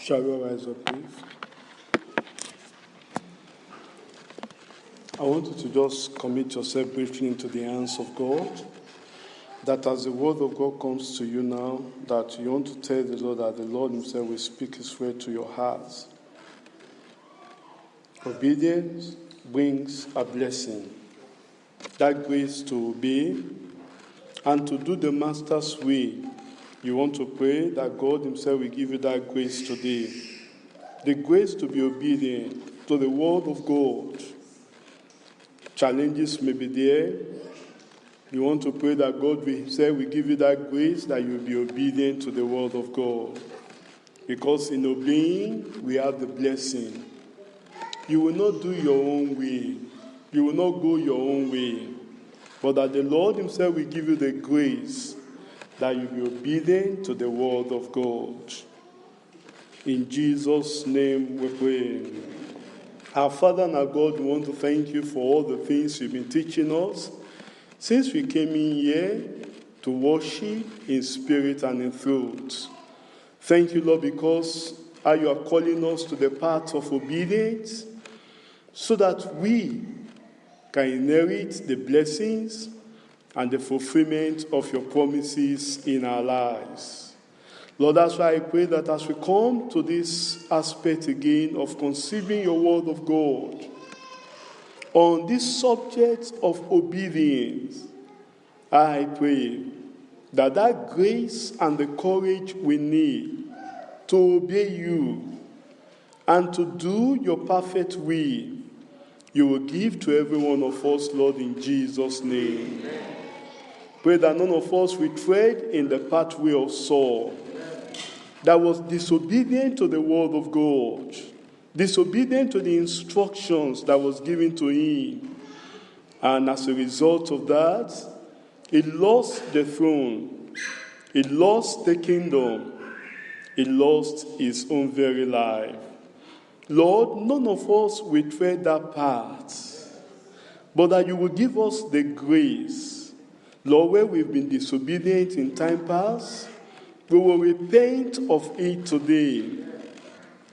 Shall we rise up, please? I want you to just commit yourself briefly into the hands of God. That as the word of God comes to you now, that you want to tell the Lord that the Lord himself will speak his word to your hearts. Obedience brings a blessing. That grace to obey and to do the master's way. You want to pray that God himself will give you that grace today. The grace to be obedient to the word of God. Challenges may be there. You want to pray that God himself will give you that grace that you will be obedient to the word of God. Because in obeying, we have the blessing. You will not do your own way. You will not go your own way. But that the Lord himself will give you the grace that you be obedient to the word of God. In Jesus' name we pray. Our Father and our God, we want to thank you for all the things you've been teaching us since we came in here to worship in spirit and in truth. Thank you, Lord, because you are calling us to the path of obedience so that we can inherit the blessings and the fulfillment of your promises in our lives. Lord, that's why I pray that as we come to this aspect again of conceiving your word of God, on this subject of obedience, I pray that that grace and the courage we need to obey you and to do your perfect will, you will give to every one of us, Lord, in Jesus' name. Amen. Pray that none of us will tread in the pathway of Saul, that was disobedient to the word of God, disobedient to the instructions that was given to him. And as a result of that, he lost the throne, he lost the kingdom, he lost his own very life. Lord, none of us will tread that path, but that you will give us the grace. Lord, where we've been disobedient in time past, we will repent of it today.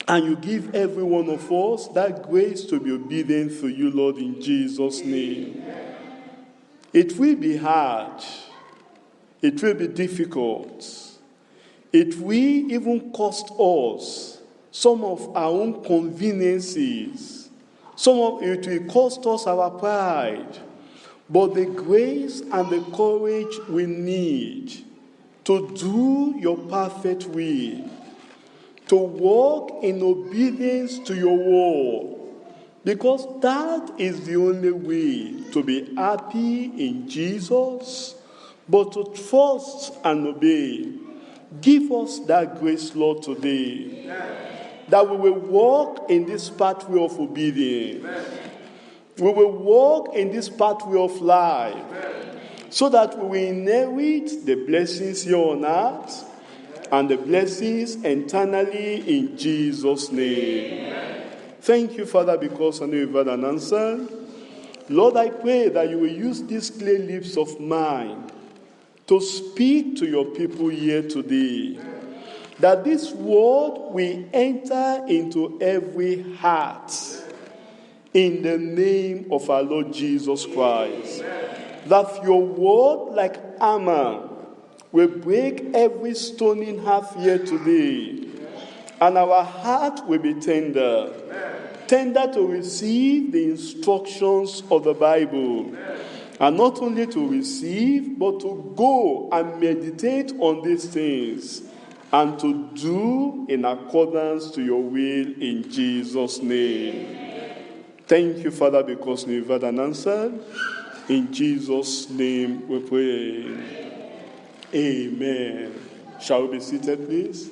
And you give every one of us that grace to be obedient to you, Lord, in Jesus' name. It will be hard. It will be difficult. It will even cost us some of our own conveniences. Some of it will cost us our pride. But the grace and the courage we need to do your perfect will, to walk in obedience to your word, because that is the only way to be happy in Jesus, but to trust and obey. Give us that grace, Lord, today, that we will walk in this pathway of obedience. We will walk in this pathway of life, so that we will inherit the blessings here on earth and the blessings eternally in Jesus' name. Amen. Thank you, Father, because I know you've had an answer. Lord, I pray that you will use these clay lips of mine to speak to your people here today. That this word will enter into every heart in the name of our Lord Jesus Christ. That your word, like hammer, will break every stony heart here today. And our heart will be tender. Tender to receive the instructions of the Bible. And not only to receive, but to go and meditate on these things. And to do in accordance to your will in Jesus' name. Thank you, Father, because you've had an answer. In Jesus' name we pray. Amen. Shall we be seated, please?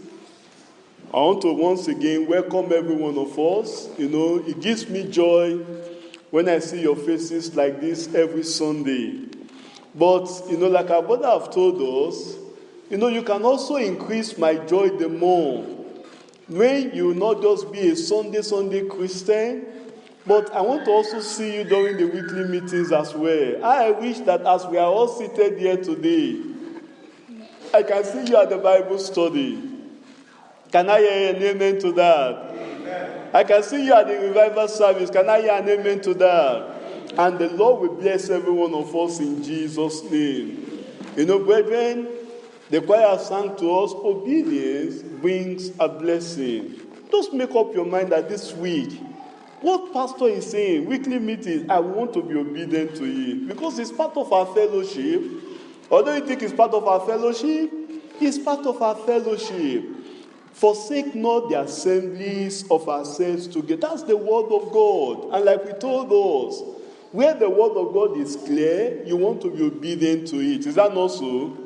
I want to once again welcome every one of us. You know, it gives me joy when I see your faces like this every Sunday. But, you know, like our brother have told us, you know, you can also increase my joy the more when you not just be a Sunday Christian, but I want to also see you during the weekly meetings as well. I wish that as we are all seated here today, I can see you at the Bible study. Can I hear an amen to that? Amen. I can see you at the revival service. Can I hear an amen to that? And the Lord will bless every one of us in Jesus' name. You know, brethren, the choir sang to us, obedience brings a blessing. Just make up your mind that this week, what pastor is saying, weekly meetings, I want to be obedient to it. Because it's part of our fellowship. Although you think it's part of our fellowship, it's part of our fellowship. Forsake not the assemblies of ourselves together. That's the word of God. And like we told us, where the word of God is clear, you want to be obedient to it. Is that not so?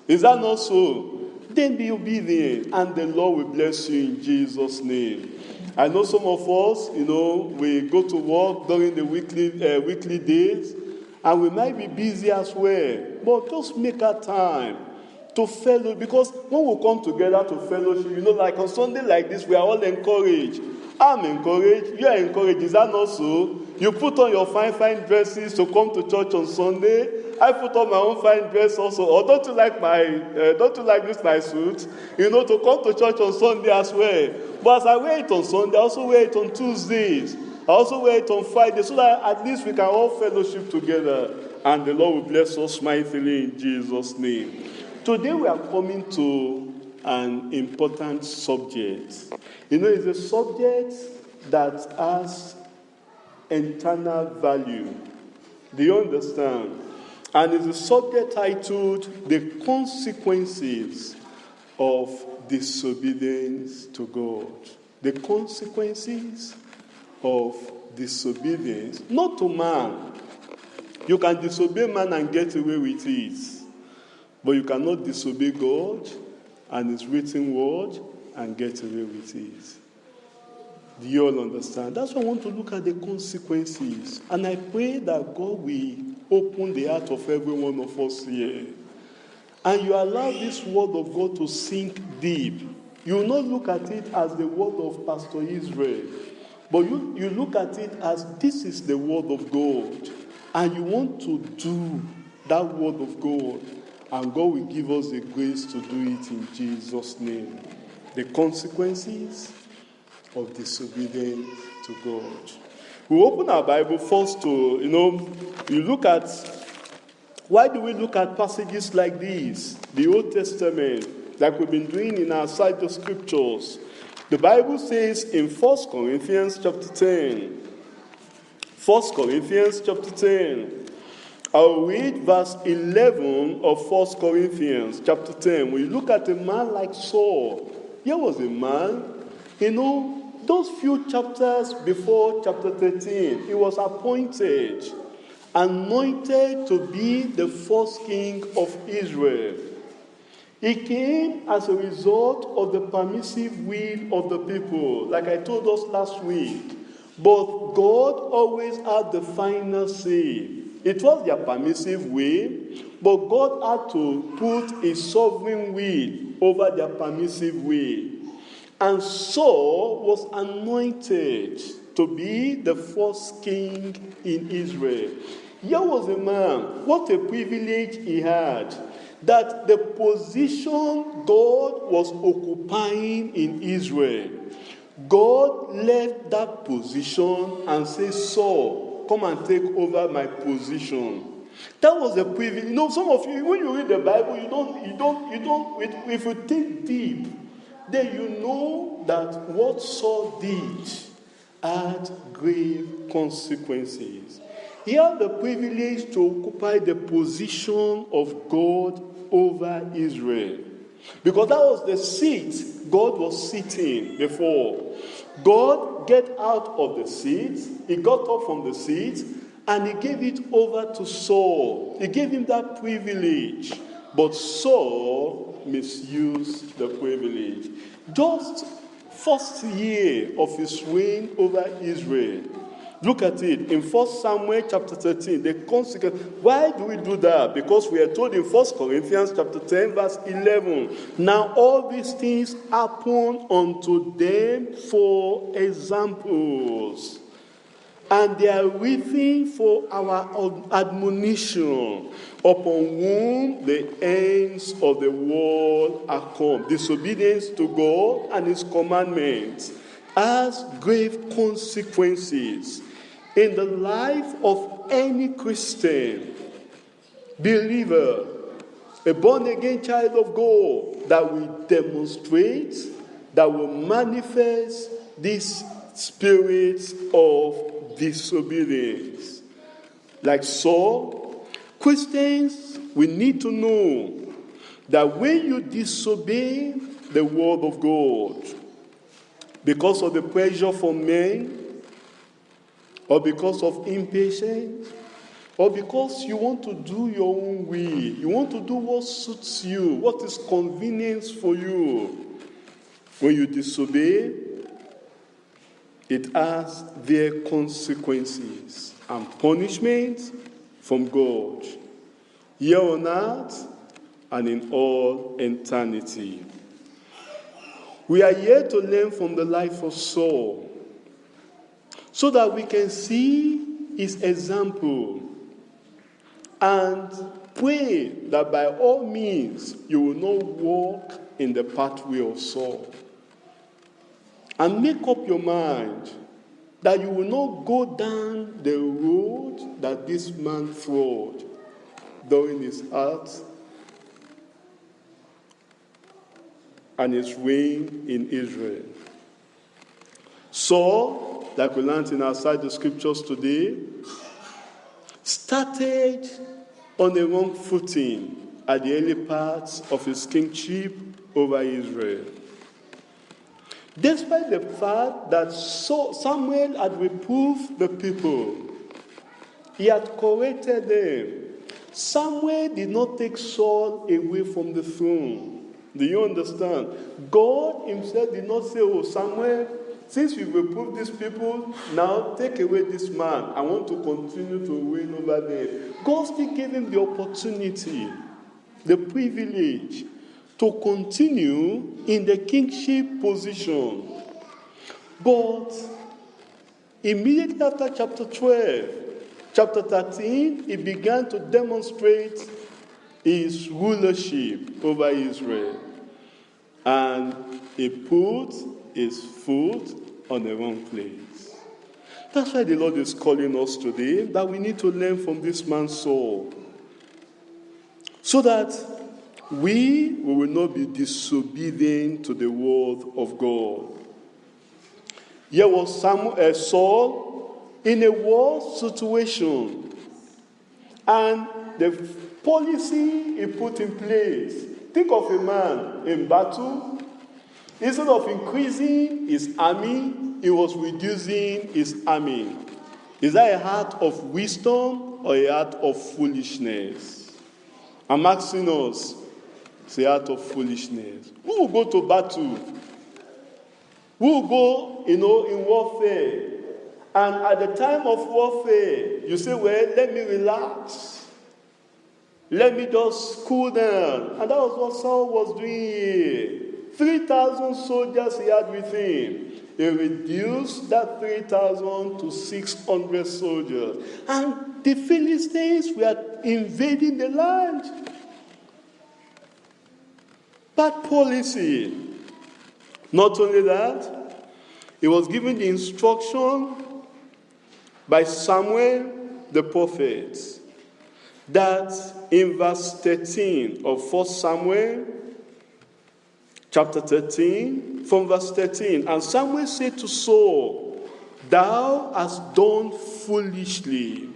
Is that not so? Then be obedient, and the Lord will bless you in Jesus' name. I know some of us, we go to work during the weekly days, and we might be busy as well. But just make a time to fellowship, because when we come together to fellowship, like on Sunday like this, we are all encouraged. I'm encouraged. You are encouraged. Is that not so? You put on your fine dresses to come to church on Sunday. I put on my own fine dress also. Or don't you like this my suit? To come to church on Sunday as well. But as I wear it on Sunday, I also wear it on Tuesdays. I also wear it on Fridays, so that at least we can all fellowship together. And the Lord will bless us mightily in Jesus' name. Today we are coming to an important subject. It's a subject that has internal value. Do you understand? And it's a subject titled The Consequences of Disobedience to God. The consequences of disobedience, not to man. You can disobey man and get away with it. But you cannot disobey God and His written word and get away with it. Do you all understand? That's why I want to look at the consequences. And I pray that God will open the heart of every one of us here. And you allow this word of God to sink deep. You will not look at it as the word of Pastor Israel. But you look at it as this is the word of God. And you want to do that word of God. And God will give us the grace to do it in Jesus' name. The consequences of disobedience to God. We open our Bible first to, you look at, why do we look at passages like these? The Old Testament, like we've been doing in our side of scriptures. The Bible says in 1 Corinthians chapter 10, 1 Corinthians chapter 10, I'll read verse 11 of 1 Corinthians chapter 10. When you look at a man like Saul, here was a man, those few chapters before chapter 13, he was anointed to be the first king of Israel. He came as a result of the permissive will of the people, like I told us last week. But God always had the final say. It was their permissive way, but God had to put His sovereign will over their permissive way. And Saul was anointed to be the first king in Israel. Here was a man, what a privilege he had, that the position God was occupying in Israel, God left that position and said, Saul, come and take over my position. That was a privilege. Some of you, when you read the Bible, if you think deep, then you know that what Saul did had grave consequences. He had the privilege to occupy the position of God over Israel. Because that was the seat God was sitting before. God get out of the seat, he got up from the seat, and he gave it over to Saul. He gave him that privilege. But Saul misused the privilege. Just first year of his reign over Israel. Look at it in 1 Samuel chapter 13. The consequence. Why do we do that? Because we are told in 1 Corinthians chapter 10 verse 11. Now all these things happen unto them for examples. and they are written for our admonition, upon whom the ends of the world are come. Disobedience to God and his commandments has grave consequences in the life of any Christian believer, a born-again child of God, that will demonstrate, that will manifest this spirit of disobedience. Like Saul, Christians, we need to know that when you disobey the word of God, because of the pressure from men, or because of impatience, or because you want to do your own way, you want to do what suits you, what is convenient for you, when you disobey, it has their consequences and punishment from God, here on earth and in all eternity. We are here to learn from the life of Saul, so that we can see his example and pray that by all means you will not walk in the pathway of Saul. And make up your mind that you will not go down the road that this man trod during his earth and his reign in Israel. Saul, like we learned in our side the scriptures today, started on the wrong footing at the early parts of his kingship over Israel. Despite the fact that Samuel had reproved the people, he had corrected them, Samuel did not take Saul away from the throne. Do you understand? God himself did not say, oh, Samuel, since you've reproved these people, now take away this man. I want to continue to reign over them. God still gave him the opportunity, the privilege to continue in the kingship position. But immediately after chapter 12, chapter 13, he began to demonstrate his rulership over Israel. And he put his foot on the wrong place. That's why the Lord is calling us today, that we need to learn from this man Saul, so that we will not be disobedient to the word of God. Here was Saul in a war situation, and the policy he put in place. Think of a man in battle. Instead of increasing his army, he was reducing his army. Is that a heart of wisdom or a heart of foolishness? I'm asking us, it's a heart of foolishness. Who will go to battle? Who will go, in warfare? And at the time of warfare, you say, well, let me relax. Let me just cool down. And that was what Saul was doing here. 3,000 soldiers he had with him. He reduced that 3,000 to 600 soldiers. And the Philistines were invading the land. Bad policy. Not only that, he was given the instruction by Samuel the prophet that in verse 13 of 1 Samuel chapter 13, from verse 13, and Samuel said to Saul, thou hast done foolishly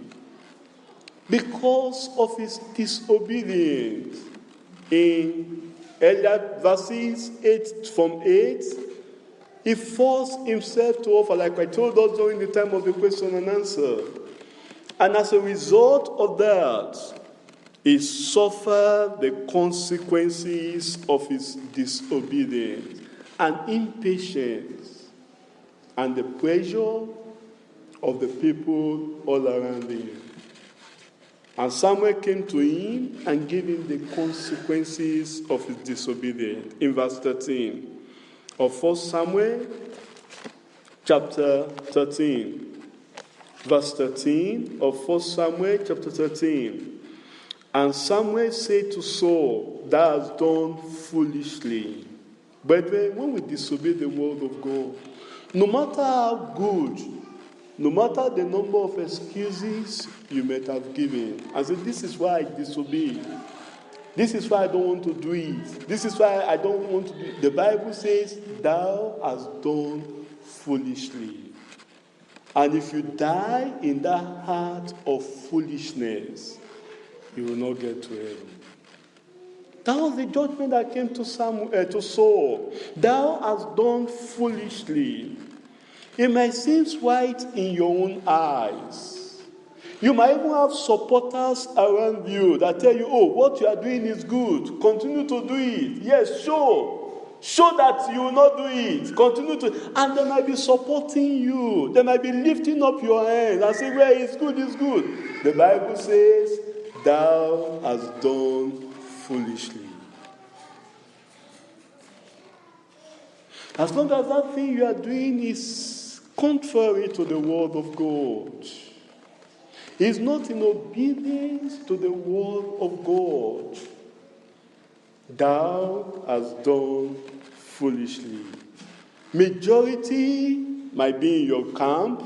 because of his disobedience. In earlier verses 8 from 8, he forced himself to offer, like I told us during the time of the question and answer. And as a result of that, he suffered the consequences of his disobedience and impatience and the pressure of the people all around him. And Samuel came to him and gave him the consequences of his disobedience. In verse 13 of 1 Samuel chapter 13. Verse 13 of 1 Samuel chapter 13. And Samuel said to Saul, thou hast done foolishly. Brethren, when we disobey the word of God, no matter how good, no matter the number of excuses you might have given, and say, this is why I disobey. This is why I don't want to do it. This is why I don't want to do it. The Bible says, thou hast done foolishly. And if you die in that heart of foolishness, you will not get to heaven. That was the judgment that came to Saul. Thou hast done foolishly. It might seem right in your own eyes. You might even have supporters around you that tell you, oh, what you are doing is good. Continue to do it. Yes, show that you will not do it. Continue to. And they might be supporting you. They might be lifting up your hands and say, well, it's good, it's good. The Bible says, thou hast done foolishly. As long as that thing you are doing is contrary to the word of God, is not in obedience to the word of God, thou hast done foolishly. Majority might be in your camp,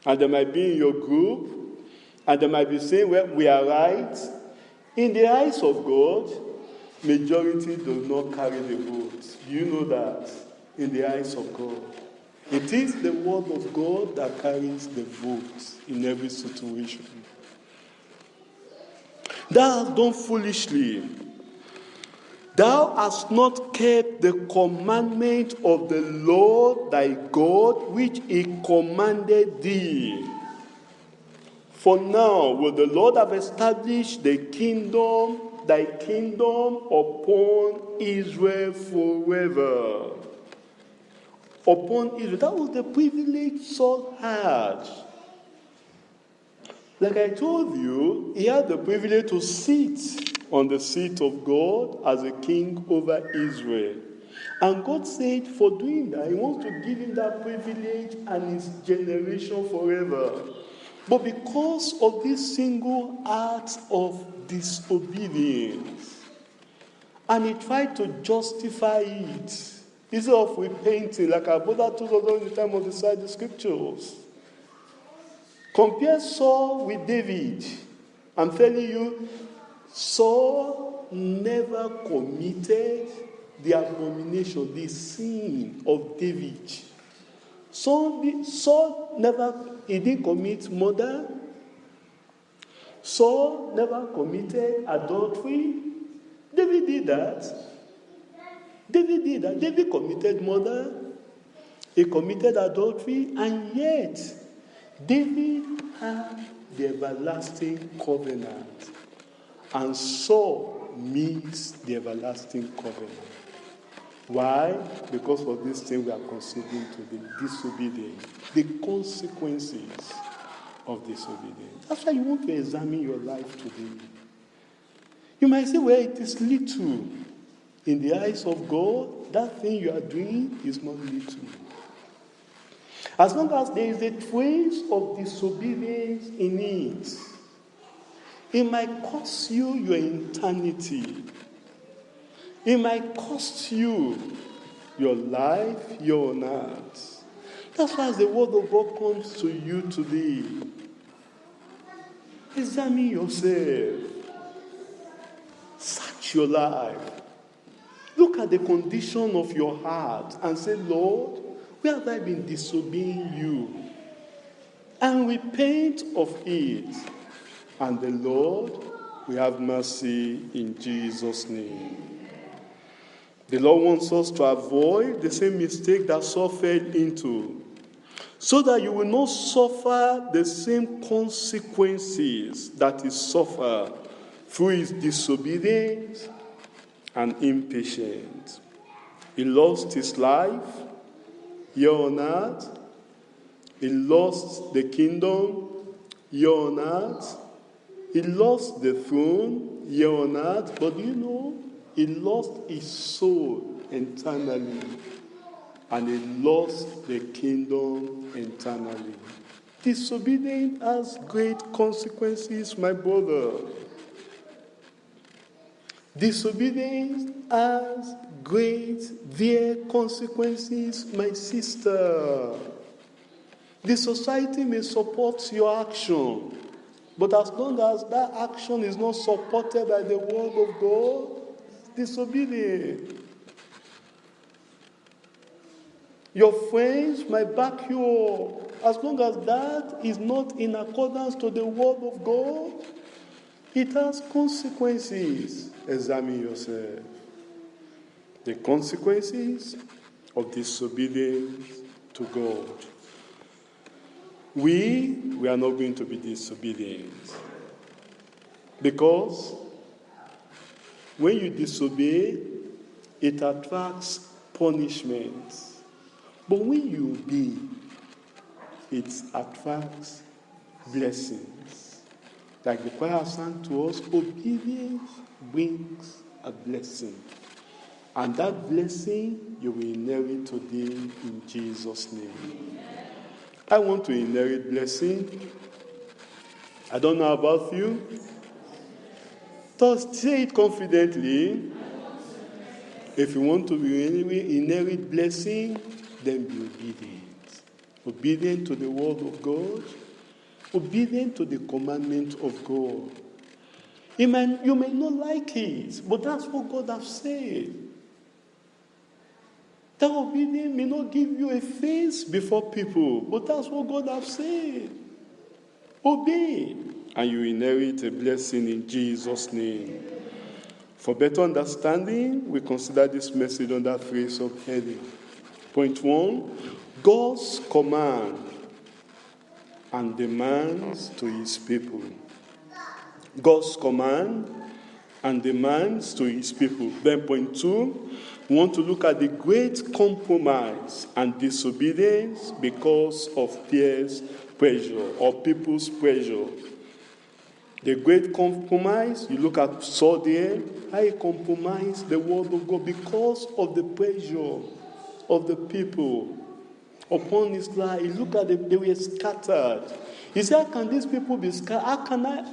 and they might be in your group, and they might be saying, well, we are right. In the eyes of God, majority does not carry the vote. Do you know that? In the eyes of God. It is the word of God that carries the vote in every situation. Thou hast done foolishly. Thou hast not kept the commandment of the Lord thy God, which he commanded thee. For now will the Lord have established thy kingdom upon Israel forever. Upon Israel. That was the privilege Saul had. Like I told you, he had the privilege to sit on the seat of God as a king over Israel. And God said, for doing that, he wants to give him that privilege and his generation forever. But because of this single act of disobedience, and he tried to justify it, instead of repenting, like our brother told us in the time of the side scriptures. Compare Saul with David. I'm telling you, Saul never committed the abomination, the sin of David. Saul never, he didn't commit murder. Saul never committed adultery. David did that. David committed murder. He committed adultery, and yet David had the everlasting covenant, and Saul missed the everlasting covenant. Why? Because of this thing we are considering today, disobedience, the consequences of disobedience. That's why you want to examine your life today. You might say, well, it is little. In the eyes of God, that thing you are doing is not little. As long as there is a trace of disobedience in it, it might cost you your eternity. It might cost you your life, your honor. That's why the word of God comes to you today. Examine yourself. Search your life. Look at the condition of your heart and say, Lord, where have I been disobeying you? And repent of it. And the Lord will have mercy in Jesus' name. The Lord wants us to avoid the same mistake that Saul fell into, so that you will not suffer the same consequences that he suffered through his disobedience and impatience. He lost his life here on earth. He lost the kingdom here on earth. He lost the throne here on earth. But you know, he lost his soul eternally. And he lost the kingdom eternally. Disobedience has great consequences, my brother. Disobedience has great, dear consequences, my sister. The society may support your action, but as long as that action is not supported by the word of God, disobedience. Your friends might back you up. As long as that is not in accordance to the word of God, it has consequences. Examine yourself. The consequences of disobedience to God. We are not going to be disobedient. Because when you disobey, it attracts punishment. But when you obey, it attracts blessings. Like the choir sang to us, obedience brings a blessing. And that blessing you will inherit today in Jesus' name. I want to inherit blessing. I don't know about you. Just say it confidently. If you want to inherit blessing, then be obedient. Obedient to the word of God. Obedient to the commandment of God. You may not like it, but that's what God has said. That obedience may not give you a face before people, but that's what God has said. Obey, and you inherit a blessing in Jesus' name. For better understanding, we consider this message under three subheadings. Point 1, God's command and demands to his people. God's command and demands to his people. Then point 2, we want to look at the great compromise and disobedience because of peers' pressure or people's pressure. The great compromise, you look at Saul there, how he compromised the word of God because of the pressure of the people upon his life. You look at them, they were scattered. He said, how can these people be scattered? How can I?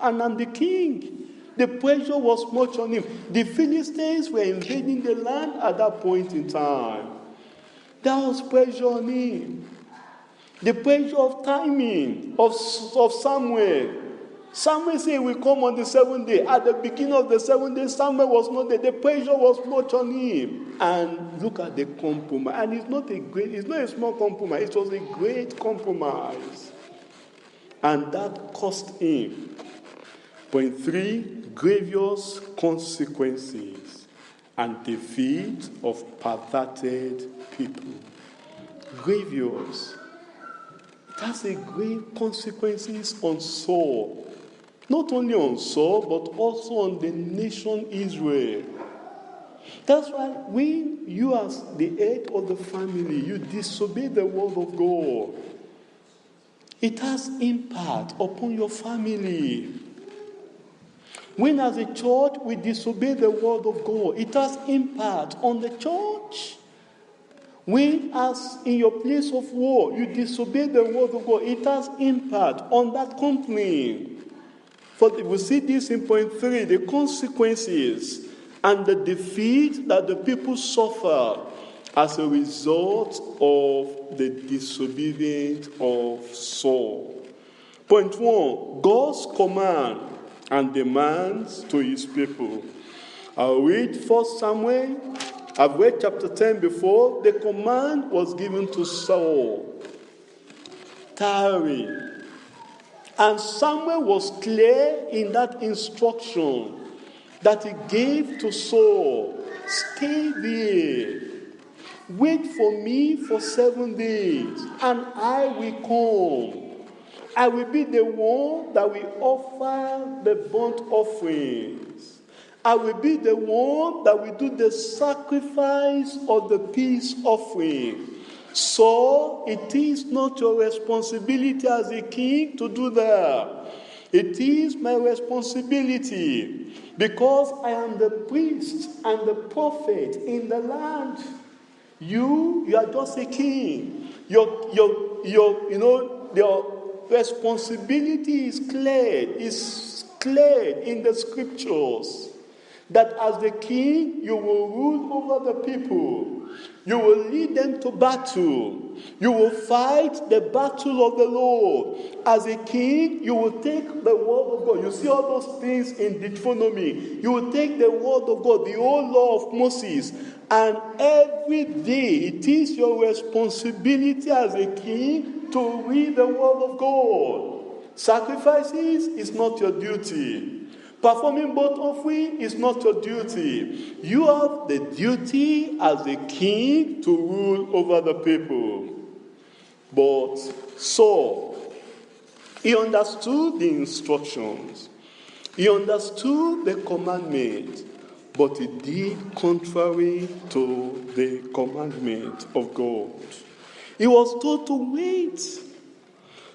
And I'm the king. The pressure was much on him. The Philistines were invading the land at that point in time. There was pressure on him. The pressure of timing, of Samuel. Samuel said he will come on the seventh day. At the beginning of the seventh day, Samuel was not there. The pressure was much on him. And look at the compromise. And it's not a small compromise. It was a great compromise. And that cost him. Point 3, grievous consequences and defeat of perverted people. Grievous. It has a great consequences on Saul. Not only on Saul, but also on the nation Israel. That's why when you as the head of the family, you disobey the word of God, it has impact upon your family. When as a church we disobey the word of God, it has impact on the church. When as in your place of war, you disobey the word of God, it has impact on that company. For we see this in point 3, the consequences and the defeat that the people suffer as a result of the disobedience of Saul. Point 1, God's command and demands to his people. I'll read 1 Samuel. I've read chapter 10 before. The command was given to Saul. Tarry. And Samuel was clear in that instruction that he gave to Saul. Stay there. Wait for me for 7 days, and I will come. I will be the one that will offer the burnt offerings. I will be the one that will do the sacrifice of the peace offering. So it is not your responsibility as a king to do that. It is my responsibility because I am the priest and the prophet in the land. You are just a king. their responsibility is clear in the scriptures. That as the king, you will rule over the people. You will lead them to battle. You will fight the battle of the Lord. As a king, you will take the word of God. You see all those things in Deuteronomy. You will take the word of God, the whole law of Moses, and every day it is your responsibility as a king to read the word of God. Sacrifices is not your duty. Performing burnt offering is not your duty. You have the duty as a king to rule over the people. But Saul, he understood the instructions. He understood the commandment. But he did contrary to the commandment of God. He was told to wait.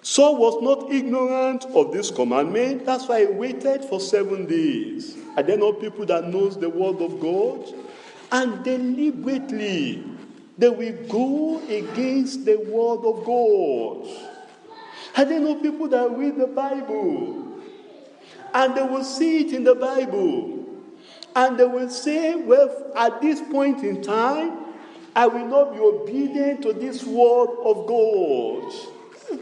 Saul was not ignorant of this commandment. That's why he waited for 7 days. Are there not people that knows the word of God? And deliberately, they will go against the word of God. Are there not people that read the Bible? And they will see it in the Bible. And they will say, well, at this point in time, I will not be obedient to this word of God.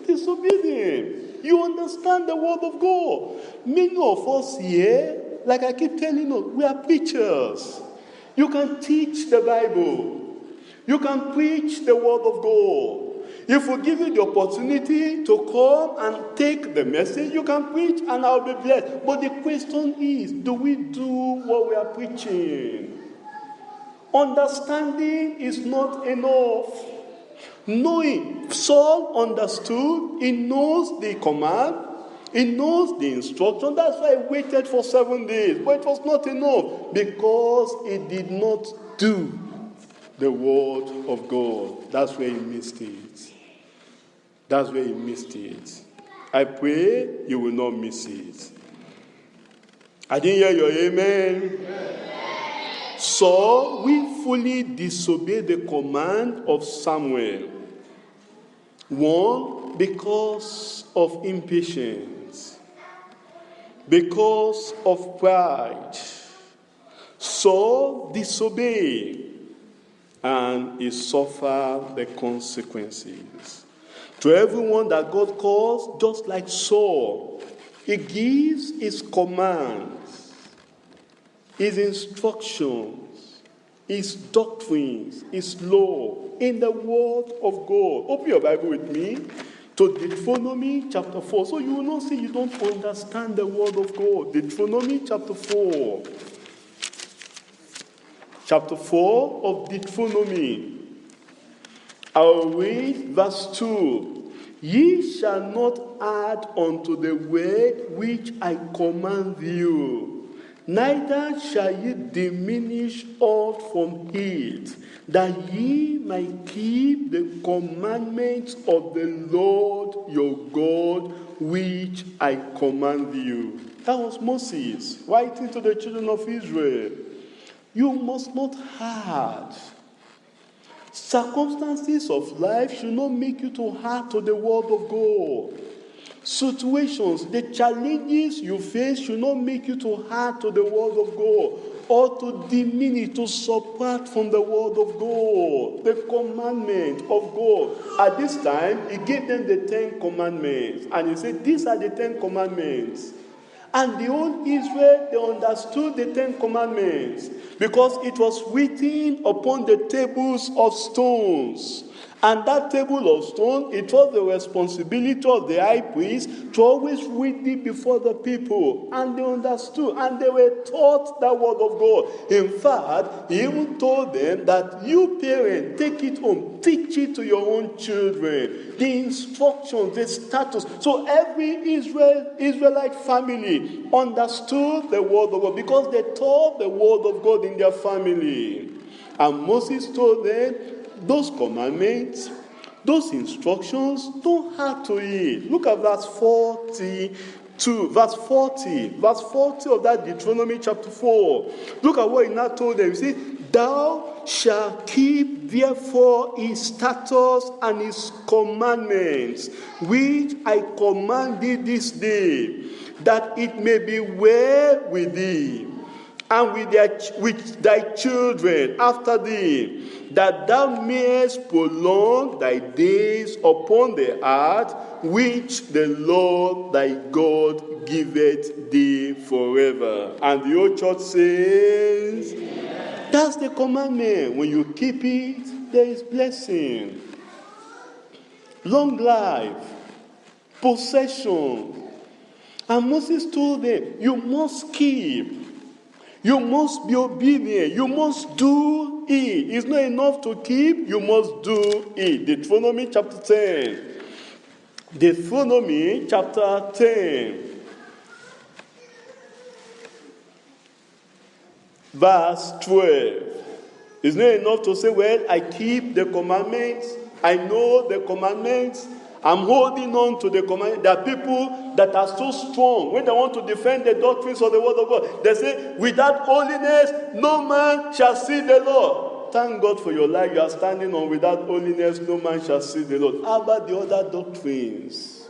Disobedient. You understand the word of God. Many of us here, like I keep telling you, we are preachers. You can teach the Bible. You can preach the word of God. If we give you the opportunity to come and take the message, you can preach and I'll be blessed. But the question is, do we do what we are preaching? Understanding is not enough. Knowing, Saul understood, he knows the command, he knows the instruction. That's why he waited for 7 days. But it was not enough because he did not do the word of God. That's where he missed it. That's where he missed it. I pray you will not miss it. I didn't hear your amen. Saul willfully disobeyed the command of Samuel. 1, because of impatience. Because of pride. Saul disobeyed, and he suffered the consequences. To everyone that God calls, just like Saul, he gives his commands, his instructions, his doctrines, his law in the word of God. Open your Bible with me to Deuteronomy chapter 4. So you will not say you don't understand the word of God. Deuteronomy chapter 4. Chapter 4 of Deuteronomy. I'll read verse 2. Ye shall not add unto the word which I command you, neither shall ye diminish aught from it, that ye might keep the commandments of the Lord your God, which I command you. That was Moses writing to the children of Israel. You must not add. Circumstances of life should not make you to hard to the word of God. Situations, the challenges you face should not make you to hard to the word of God or to diminish, to subtract from the word of God, the commandment of God. At this time, he gave them the 10 commandments. And he said, these are the 10 commandments. And the whole Israel, they understood the 10 commandments because it was written upon the tables of stones. And that table of stone, it was the responsibility of the high priest to always read it before the people. And they understood, and they were taught the word of God. In fact, he even told them that you parents, take it home, teach it to your own children. The instructions, the status. So every Israelite family understood the word of God because they taught the word of God in their family. And Moses told them, those commandments, those instructions, don't add to it. Look at verse 42, verse 40 of that Deuteronomy chapter 4. Look at what he now told them. He said, Thou shalt keep therefore his statutes and his commandments, which I command thee this day, that it may be well with thee, and with thy children after thee, that thou mayest prolong thy days upon the earth, which the Lord thy God giveth thee forever. And the old church says, amen. That's the commandment. When you keep it, there is blessing. Long life, possession. And Moses told them, you must keep. You must be obedient. You must do it. It's not enough to keep. You must do it. Deuteronomy chapter 10. Deuteronomy chapter 10. Verse 12. It's not enough to say, well, I keep the commandments. I know the commandments. I'm holding on to the commandments. There are people that are so strong. When they want to defend the doctrines of the word of God, they say, without holiness, no man shall see the Lord. Thank God for your life. You are standing on without holiness, no man shall see the Lord. How about the other doctrines?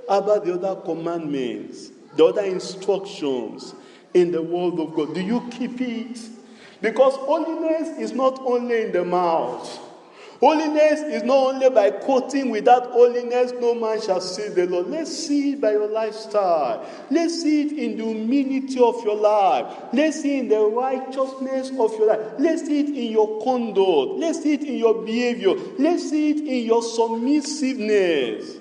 How about the other commandments? The other instructions in the word of God? Do you keep it? Because holiness is not only in the mouth. Holiness is not only by quoting, without holiness no man shall see the Lord. Let's see it by your lifestyle. Let's see it in the humility of your life. Let's see it in the righteousness of your life. Let's see it in your conduct. Let's see it in your behavior. Let's see it in your submissiveness.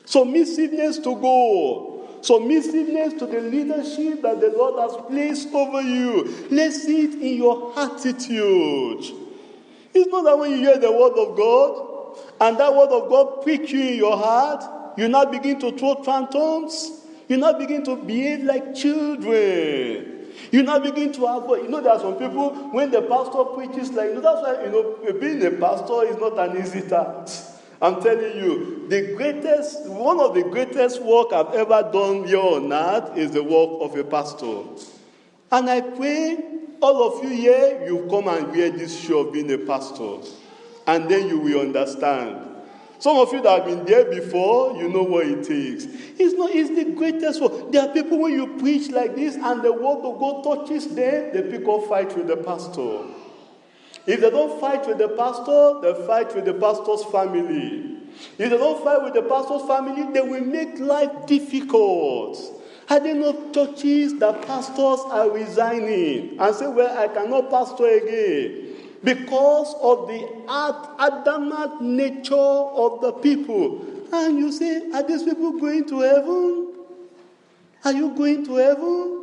Submissiveness to God. Submissiveness to the leadership that the Lord has placed over you. Let's see it in your attitude. It's not that when you hear the word of God, and that word of God pricks you in your heart, you now begin to throw tantrums. You now begin to behave like children. You now begin to avoid. There are some people, when the pastor preaches like, that's why, being a pastor is not an easy task. I'm telling you, one of the greatest work I've ever done here on earth is the work of a pastor. And I pray all of you here, you come and wear this show of being a pastor. And then you will understand. Some of you that have been there before, you know what it takes. It's the greatest work. There are people, when you preach like this and the word of God touches them, they pick up fight with the pastor. If they don't fight with the pastor, they fight with the pastor's family. If they don't fight with the pastor's family, they will make life difficult. Are there no churches that pastors are resigning and say, well, I cannot pastor again because of the adamant nature of the people? And you say, are these people going to heaven? Are you going to heaven?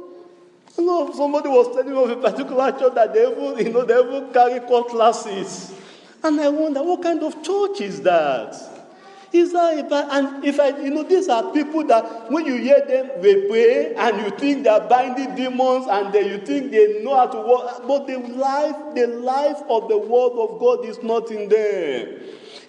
Somebody was telling me of a particular church that they even carry cutlasses. And I wonder, what kind of church is that? These are people that when you hear them, they pray, and you think they are binding demons, and then you think they know how to work, but the life of the word of God is not in them.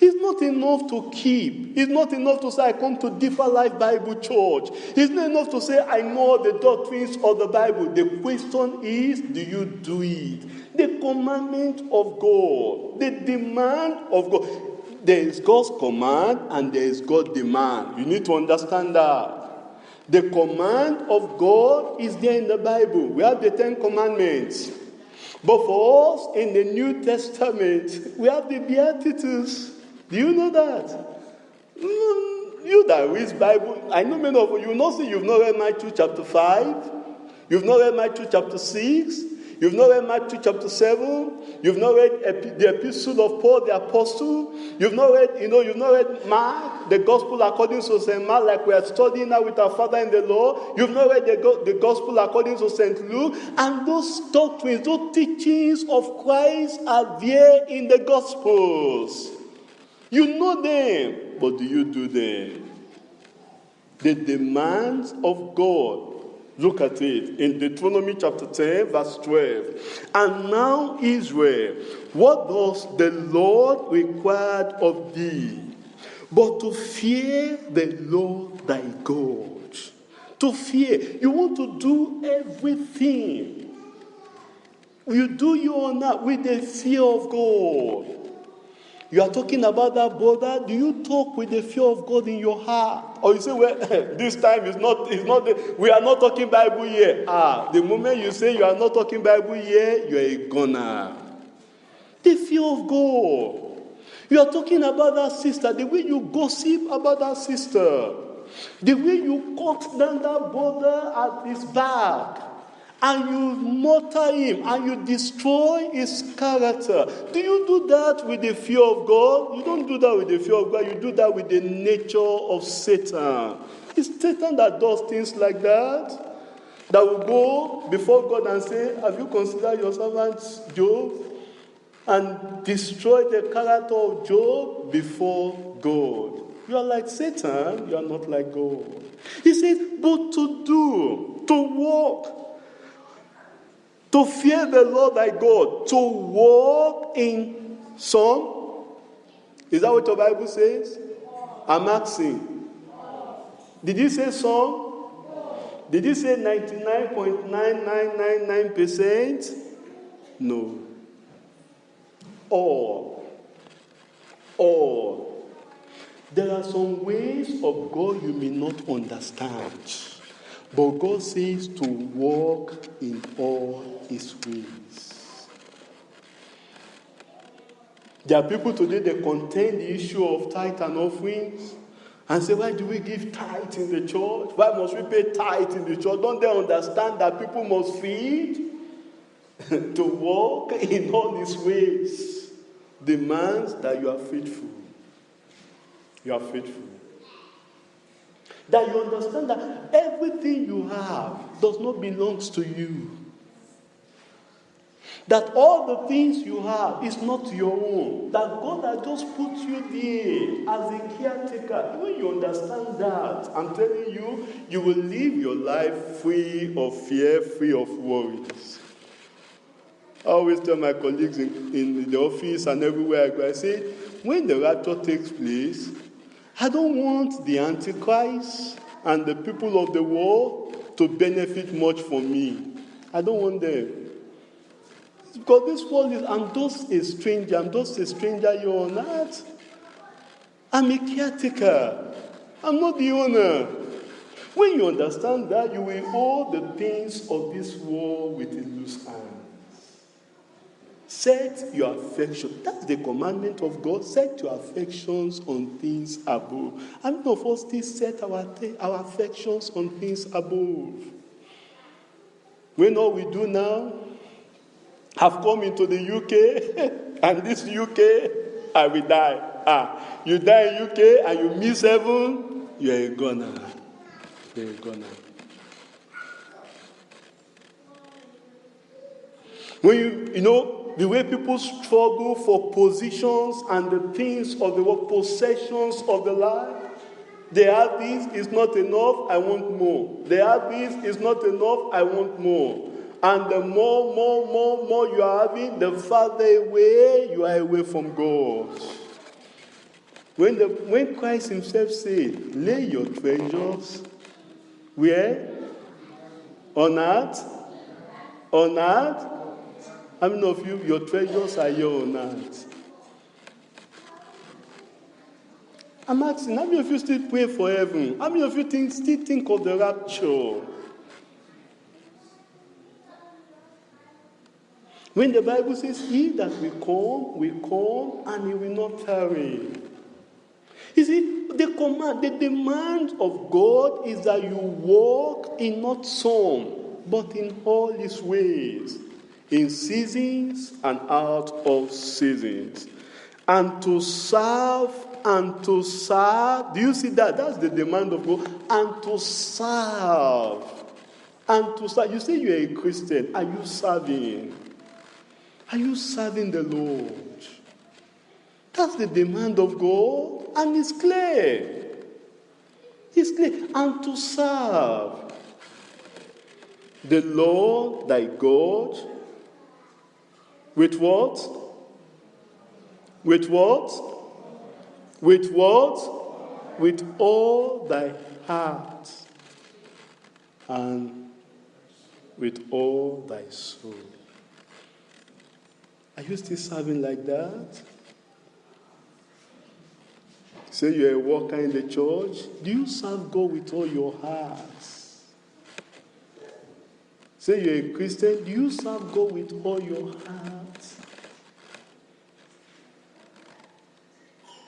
It's not enough to keep. It's not enough to say, I come to Deeper Life Bible Church. It's not enough to say, I know the doctrines of the Bible. The question is, do you do it? The commandment of God, the demand of God. There is God's command and there is God's demand. You need to understand that. The command of God is there in the Bible. We have the 10 commandments. But for us, in the New Testament, we have the Beatitudes. Do you know that? You that read Bible, I know many of you will not say you've not read Matthew chapter 5. You've not read Matthew chapter 6. You've not read Matthew chapter 7. You've not read the epistle of Paul the apostle. You've not read Mark, the gospel according to St. Mark, like we are studying now with our Father in the Lord. You've not read the gospel according to St. Luke. And those doctrines, those teachings of Christ are there in the gospels. You know them, but do you do them? The demands of God. Look at it in Deuteronomy chapter 10, verse 12. And now, Israel, what does the Lord require of thee? But to fear the Lord thy God. To fear. You want to do everything. You do your honor with the fear of God. You are talking about that brother. Do you talk with the fear of God in your heart? Or you say, well, this time is not, we are not talking Bible here. The moment you say you are not talking Bible here, you are a goner. The fear of God. You are talking about that sister, the way you gossip about that sister, the way you cut down that brother at his back, and you murder him, and you destroy his character. Do you do that with the fear of God? You don't do that with the fear of God. You do that with the nature of Satan. It's Satan that does things like that. That will go before God and say, have you considered your servant Job? And destroy the character of Job before God. You are like Satan, you are not like God. He says, but to walk, to fear the Lord thy God, to walk in some. Is that what your Bible says? I'm asking. Did you say some? Did you say 99.9999%? No. All. There are some ways of God you may not understand. But God says to walk in all his ways. There are people today that contend the issue of tithe and offerings and say, why do we give tithe in the church? Why must we pay tithe in the church? Don't they understand that people must feed? To walk in all his ways demands that you are faithful. You are faithful. That you understand that everything you have does not belong to you. That all the things you have is not your own. That God has just put you there as a caretaker. When you understand that, I'm telling you, you will live your life free of fear, free of worries. I always tell my colleagues in the office and everywhere I go, I say, when the rapture takes place, I don't want the Antichrist and the people of the world to benefit much from me. I don't want them. Because this world is, I'm just a stranger here on earth. I'm a caretaker. I'm not the owner. When you understand that, you will hold the things of this world with a loose hand. Set your affection. That's the commandment of God. Set your affections on things above. How many of us still set our affections on things above? When all we do now have come into the UK, and this UK, I will die. You die in UK and you miss heaven, you're a goner. You're a goner. When you know, the way people struggle for positions and the things of the world, possessions of the life. They have this, it's not enough, I want more. They have this, it's not enough, I want more. And the more you are having, the farther away you are away from God. When Christ himself said, lay your treasures, where? On earth? On earth? How many of you, your treasures are here on earth? I'm asking, how many of you still pray for heaven? How many of you still think of the rapture? When the Bible says, he that will come, and he will not tarry. You see, the demand of God is that you walk in not some, but in all his ways. In seasons and out of seasons. And to serve. Do you see that? That's the demand of God. And to serve. You say you're a Christian. Are you serving? Are you serving the Lord? That's the demand of God. And it's clear. It's clear. And to serve the Lord thy God. With what? With what? With what? With all thy heart and with all thy soul. Are you still serving like that? Say you're a worker in the church. Do you serve God with all your heart? Say you're a Christian. Do you serve God with all your heart?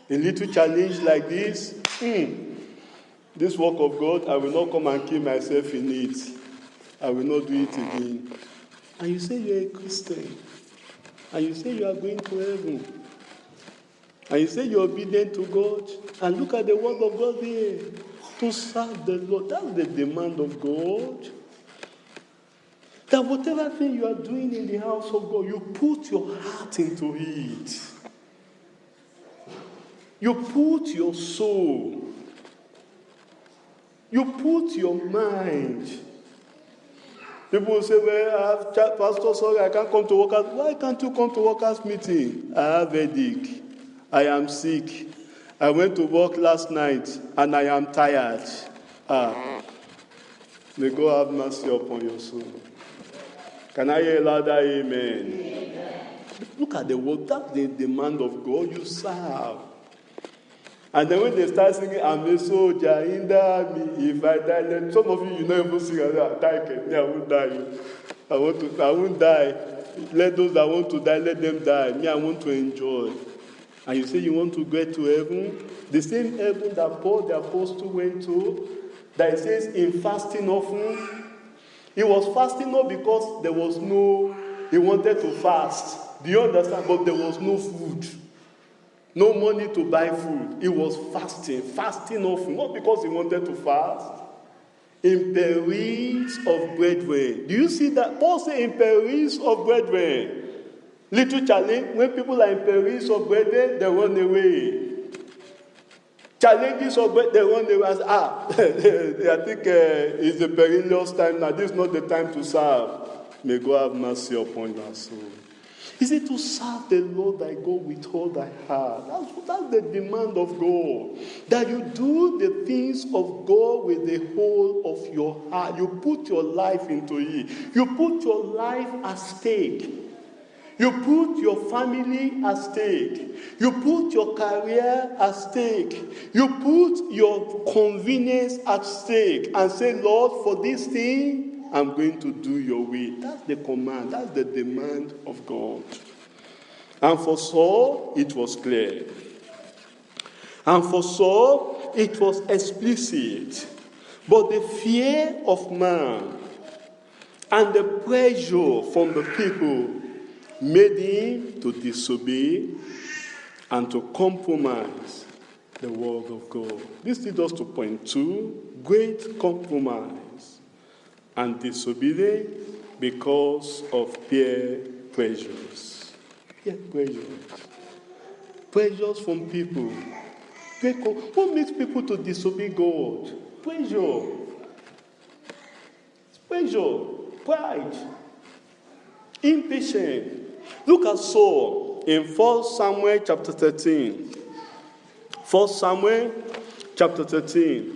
A little challenge like this. This work of God, I will not come and kill myself in it. I will not do it again. And you say you're a Christian. And you say you are going to heaven. And you say you're obedient to God. And look at the word of God there. To serve the Lord. That's the demand of God. That whatever thing you are doing in the house of God, you put your heart into it. You put your soul. You put your mind. People will say, well, Pastor, sorry, I can't come to workers. Why can't you come to workers' meeting? I have a headache. I am sick. I went to work last night and I am tired. May God have mercy upon your soul. Can I hear a louder amen? Amen? Look at the word. That's the demand of God. You serve. And then when they start singing, I'm a soldier in the army, if I die, then some of you know even sing, I won't die. I won't die. Let those that want to die, let them die. Me, I want to enjoy. And you say you want to get to heaven, the same heaven that Paul the apostle went to, that it says in fasting often. He was fasting not because there was he wanted to fast. Do you understand? But there was no food. No money to buy food. He was fasting often, not because he wanted to fast. In perils of brethren. Do you see that? Paul said in perils of brethren. Little challenge, when people are in perils of brethren, they run away. Challenges of brethren, they run away. I think it's a perilous time now. This is not the time to serve. May God have mercy upon your soul. Is it to serve the Lord thy God with all thy heart? That's the demand of God. That you do the things of God with the whole of your heart. You put your life into it. You put your life at stake. You put your family at stake. You put your career at stake. You put your convenience at stake and say, Lord, for this thing, I'm going to do your way. That's the command. That's the demand of God. And for Saul, it was clear. And for Saul, it was explicit. But the fear of man and the pressure from the people made him to disobey and to compromise the word of God. This leads us to point 2, great compromise and disobedience because of peer pressures. Peer pressures. Pressures from people. What makes people to disobey God? Pressure. Pressure. Pride. Impatient. Look at Saul in 1 Samuel chapter 13. 1 Samuel chapter 13.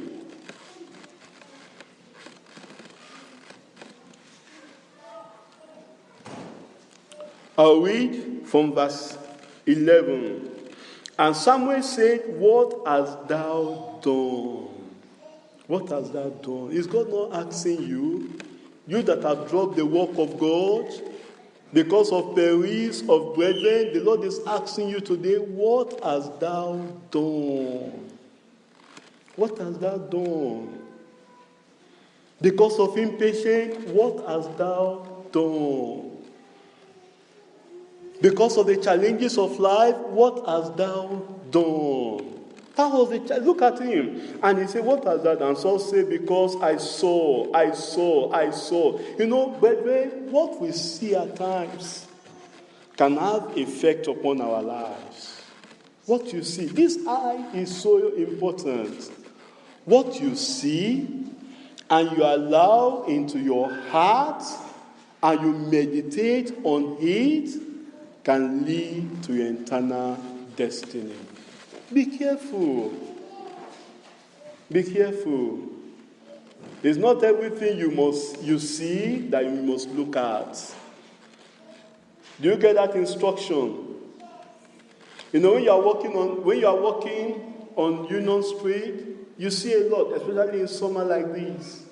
I'll read from verse 11. And Samuel said, what hast thou done? What hast thou done? Is God not asking you? You that have dropped the work of God because of perils of brethren, the Lord is asking you today, what hast thou done? What hast thou done? Because of impatience, what hast thou done? Because of the challenges of life, what hast thou done? That was the challenge. Look at him. And he said, what has that done? And Saul said, because I saw. You know, brethren, what we see at times can have effect upon our lives. What you see. This eye is so important. What you see and you allow into your heart and you meditate on it can lead to your eternal destiny. Be careful. Be careful. It's not everything you see that you must look at. Do you get that instruction? You know, when you are walking on Union Street, you see a lot, especially in summer like this.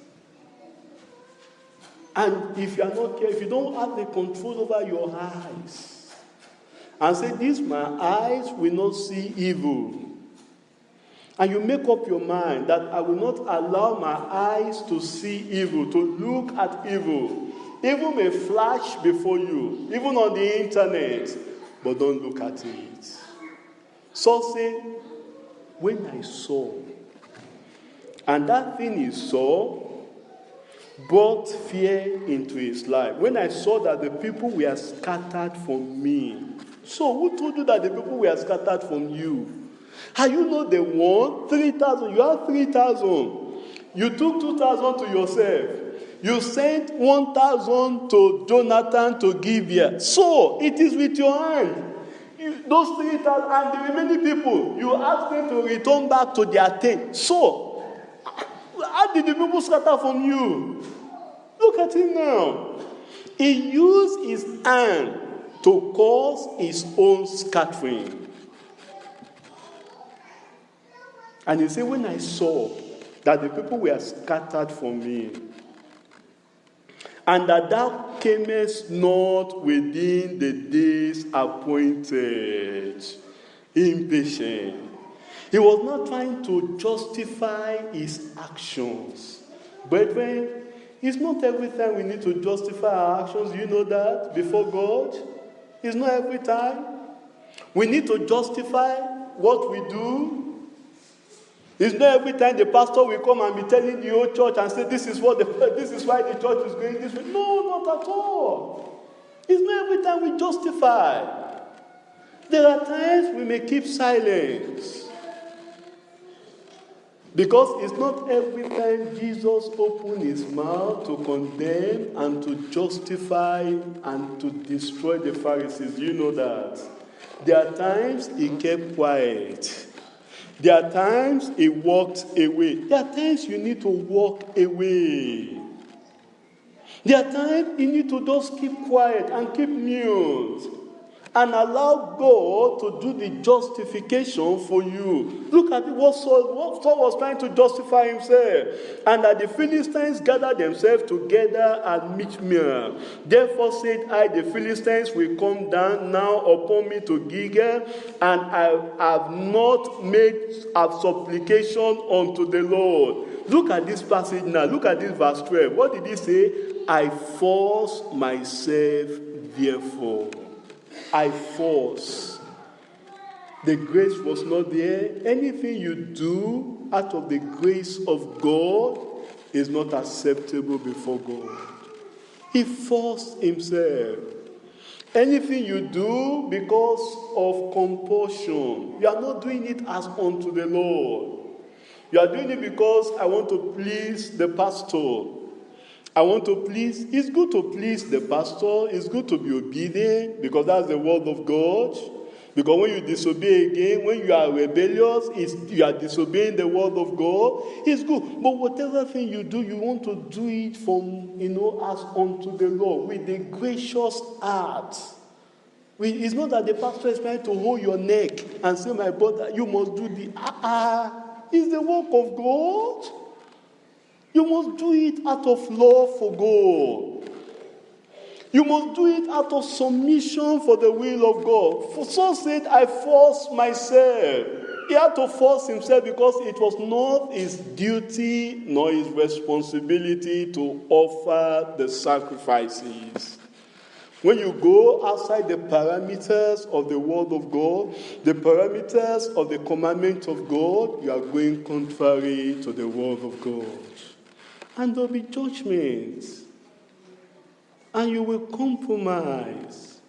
And if you are not careful, if you don't have the control over your eyes, and say, "This my eyes will not see evil," and you make up your mind that I will not allow my eyes to see evil, to look at evil. Evil may flash before you, even on the internet, but don't look at it. Saul said, when I saw, and that thing he saw brought fear into his life. When I saw that the people were scattered from me. So who told you that the people were scattered from you? Are you not the one? 3,000. You have 3,000. You took 2,000 to yourself. You sent 1,000 to Jonathan to Gibeah. So it is with your hand. Those 3,000 and the remaining people, you asked them to return back to their tent. So, how did the people scatter from you? Look at him now. He used his hand to cause his own scattering. And he said, when I saw that the people were scattered from me, and that thou camest not within the days appointed. Impatient. He was not trying to justify his actions. Brethren, it's not every time we need to justify our actions. You know that before God? It's not every time. We need to justify what we do. It's not every time the pastor will come and be telling the whole church and say, this is why the church is going this way. No, not at all. It's not every time we justify. There are times we may keep silence. Because it's not every time Jesus opened his mouth to condemn and to justify and to destroy the Pharisees. You know that. There are times he kept quiet. There are times he walked away. There are times you need to walk away. There are times you need to just keep quiet and keep mute and allow God to do the justification for you. Look at what Saul was trying to justify himself. And that the Philistines gathered themselves together at Michmash. Therefore said I, the Philistines will come down now upon me to Gilgal, and I have not made a supplication unto the Lord. Look at this passage now. Look at this verse 12. What did he say? I force myself therefore. I force. The grace was not there. Anything you do out of the grace of God is not acceptable before God. He forced himself. Anything you do because of compulsion, you are not doing it as unto the Lord. You are doing it because I want to please the pastor. I want to please. It's good to please the pastor. It's good to be obedient because that's the word of God. Because when you disobey again, when you are rebellious, you are disobeying the word of God. It's good. But whatever thing you do, you want to do it from, as unto the Lord with a gracious heart. It's not that the pastor is trying to hold your neck and say, my brother, you must do the It's the work of God. You must do it out of love for God. You must do it out of submission for the will of God. For Saul said, I forced myself. He had to force himself because it was not his duty nor his responsibility to offer the sacrifices. When you go outside the parameters of the word of God, the parameters of the commandment of God, you are going contrary to the word of God. And there will be judgments. And you will compromise.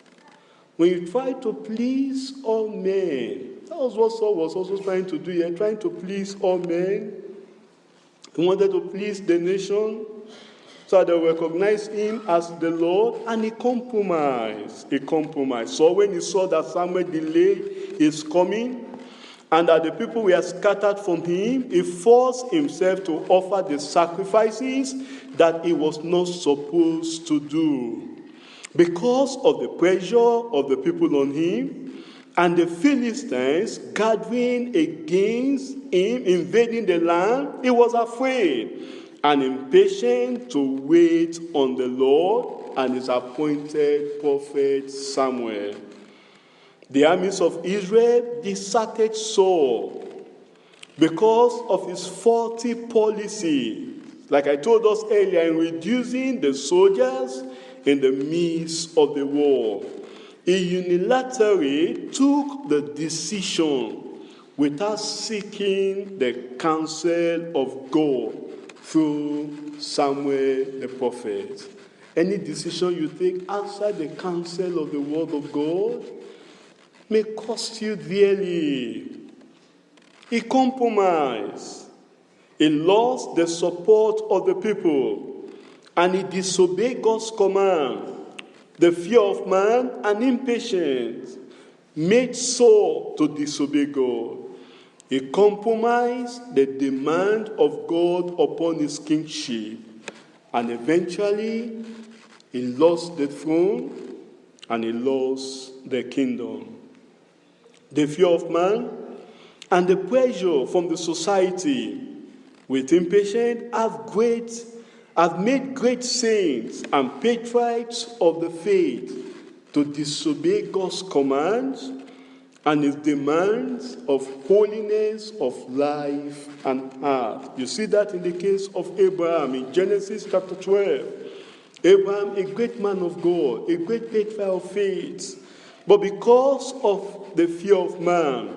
When you try to please all men, that was what Saul was also trying to do here, trying to please all men. He wanted to please the nation so they recognize him as the Lord, and he compromised. So when he saw that Samuel delayed his coming, and that the people were scattered from him, he forced himself to offer the sacrifices that he was not supposed to do. because of the pressure of the people on him, and the Philistines gathering against him, invading the land, he was afraid and impatient to wait on the Lord and his appointed prophet Samuel. The armies of Israel deserted Saul because of his faulty policy, like I told us earlier, in reducing the soldiers in the midst of the war. He unilaterally took the decision without seeking the counsel of God through Samuel the prophet. Any decision you take outside the counsel of the word of God may cost you dearly. He compromised. He lost the support of the people, and he disobeyed God's command. The fear of man and impatience made Saul to disobey God. He compromised the demand of God upon his kingship, and eventually he lost the throne and he lost the kingdom. The fear of man and the pressure from the society with impatience have made great saints and patriarchs of the faith to disobey God's commands and his demands of holiness of life and heart. You see that in the case of Abraham in Genesis chapter 12. Abraham, a great man of God, a great patriarch of faith, but because of the fear of man,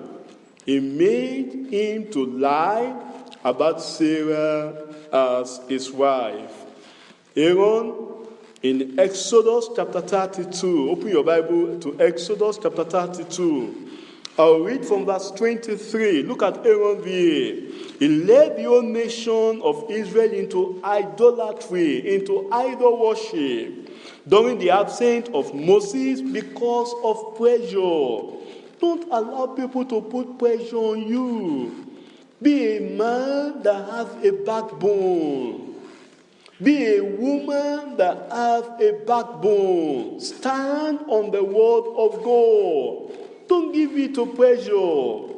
he made him to lie about Sarah as his wife. Aaron, in Exodus chapter 32, open your Bible to Exodus chapter 32. I'll read from verse 23. Look at Aaron there. He led the whole nation of Israel into idolatry, into idol worship, during the absence of Moses because of pressure. Don't allow people to put pressure on you. Be a man that has a backbone. Be a woman that has a backbone. Stand on the word of God. Don't give it to pressure.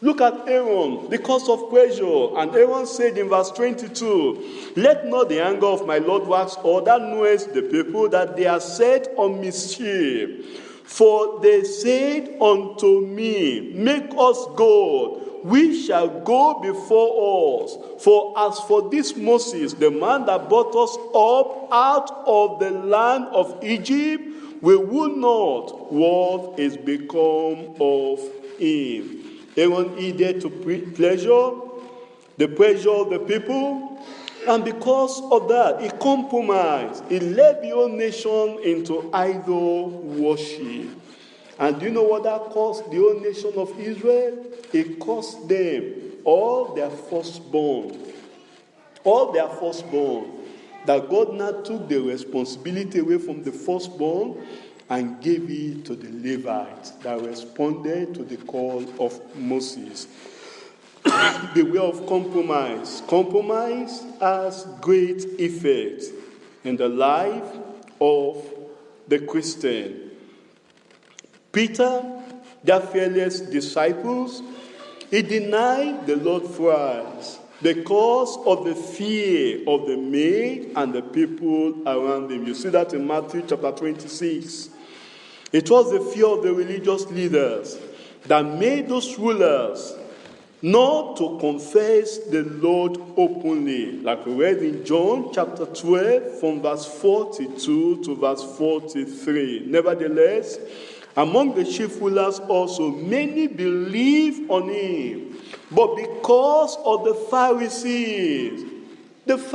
Look at Aaron, because of pressure. And Aaron said in verse 22, let not the anger of my Lord wax old, that knowest the people that they are set on mischief. For they said unto me, make us God, we shall go before us. For as for this Moses, the man that brought us up out of the land of Egypt, we will not what is become of him. Aaron heeded to pleasure, the pressure of the people, and because of that, he compromised. He led the whole nation into idol worship. And do you know what that cost the whole nation of Israel? It cost them all their firstborn. All their firstborn. That God now took the responsibility away from the firstborn and gave it to the Levites that responded to the call of Moses. The way of compromise. Compromise has great effect in the life of the Christian. Peter, their fearless disciples, he denied the Lord thrice because of the fear of the maid and the people around him. You see that in Matthew chapter 26. It was the fear of the religious leaders that made those rulers not to confess the Lord openly, like we read in John chapter 12 from verse 42 to verse 43. Nevertheless, among the chief rulers also, many believed on him, but because of the Pharisees, don't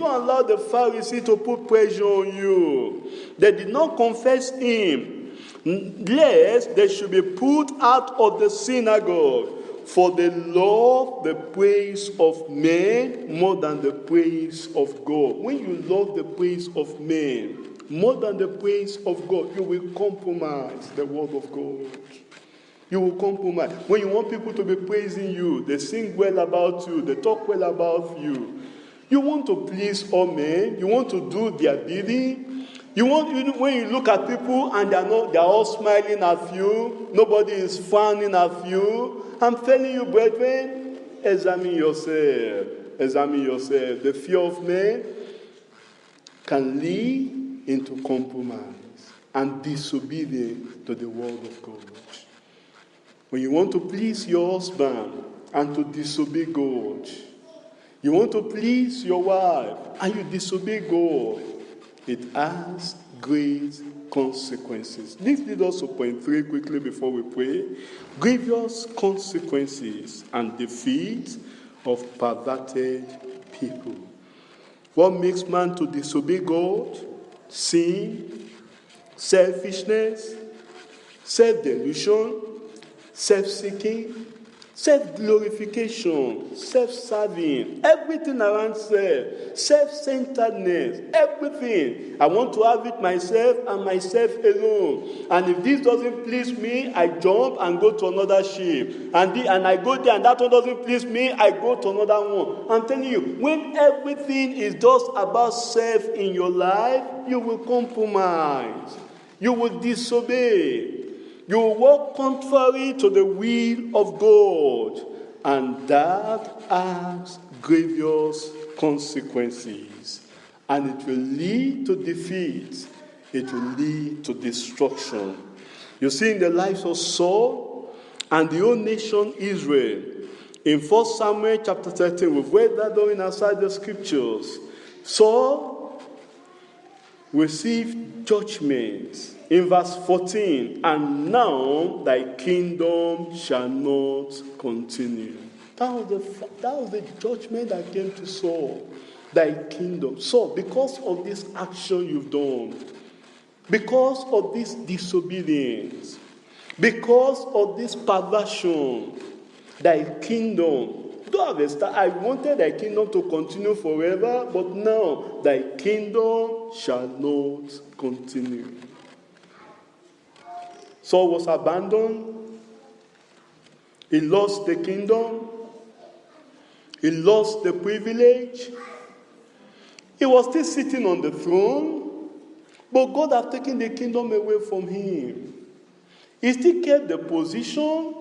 allow the Pharisees to put pressure on you. They did not confess him, lest they should be put out of the synagogue. For they love the praise of men more than the praise of God. When you love the praise of men more than the praise of God, you will compromise the word of God. You will compromise. When you want people to be praising you, they sing well about you, they talk well about you. You want to please all men, you want to do their bidding, When you look at people and they're all smiling at you, nobody is frowning at you. I'm telling you, brethren, examine yourself. Examine yourself. The fear of men can lead into compromise and disobedience to the word of God. When you want to please your husband and to disobey God, you want to please your wife and you disobey God, it has great consequences. This leads us to point 3 quickly before we pray. Grievous consequences and defeat of perverted people. What makes man to disobey God? Sin, selfishness, self-delusion, self-seeking, self-glorification, self-serving, everything around self, self-centeredness, everything. I want to have it myself and myself alone. And if this doesn't please me, I jump and go to another ship. And I go there and that one doesn't please me, I go to another one. I'm telling you, when everything is just about self in your life, you will compromise. You will disobey. You will walk contrary to the will of God, and that has grievous consequences. And it will lead to defeat. It will lead to destruction. You see in the lives of Saul and the whole nation Israel, in 1 Samuel chapter 13, we've read that during outside the scriptures. Saul received judgment. In verse 14, and now thy kingdom shall not continue. That was the judgment that came to Saul. Thy kingdom. So, because of this action you've done, because of this disobedience, because of this perversion, thy kingdom. I wanted thy kingdom to continue forever, but now thy kingdom shall not continue. Saul was abandoned. He lost the kingdom. He lost the privilege. He was still sitting on the throne, but God had taken the kingdom away from him. He still kept the position,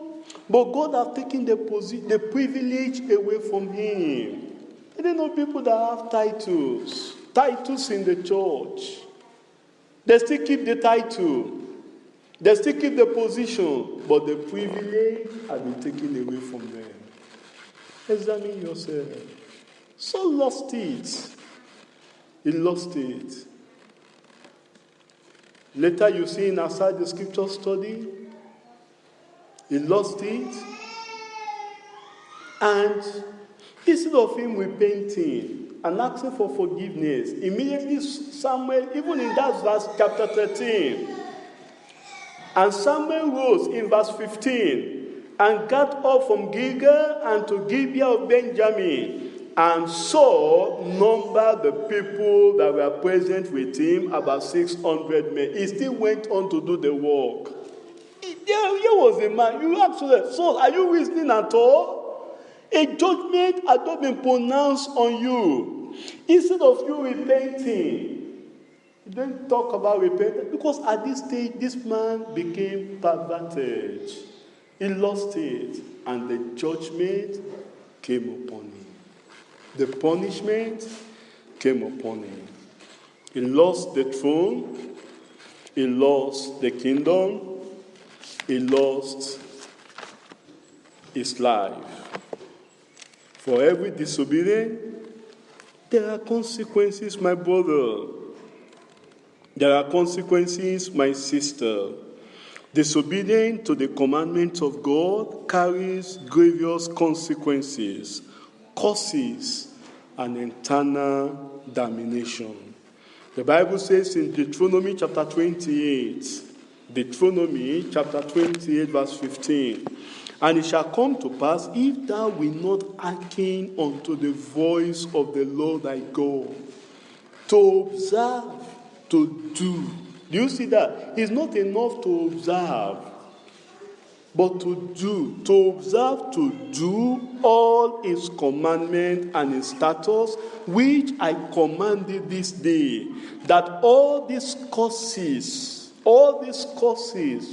but God had taken the privilege away from him. I don't know people that have titles in the church. They still keep the title. They still keep the position, but the privilege has been taken away from them. Examine yourself. Saul lost it. He lost it. Later you see in outside the scripture study, he lost it. And instead of him repenting and asking for forgiveness, immediately Samuel, even in that verse, chapter 13, and Samuel rose in verse 15 and got up from Gilgal and to Gibeah of Benjamin. And Saul numbered the people that were present with him, about 600 men. He still went on to do the work. Here was a man. You ask yourself, Saul, are you reasoning at all? A judgment had not been pronounced on you. Instead of you repenting, you don't talk about repentance, because at this stage, this man became perverted. He lost it, and the judgment came upon him. The punishment came upon him. He lost the throne. He lost the kingdom. He lost his life. For every disobedience, there are consequences, my brother. There are consequences, my sister. Disobedience to the commandments of God carries grievous consequences, causes an eternal damnation. The Bible says in Deuteronomy chapter 28, verse 15, and it shall come to pass, if thou wilt not hearken unto the voice of the Lord thy God, to observe, to do. Do you see that? It's not enough to observe, but but to observe, to do all his commandments and his statutes, which I command thee this day, that all these curses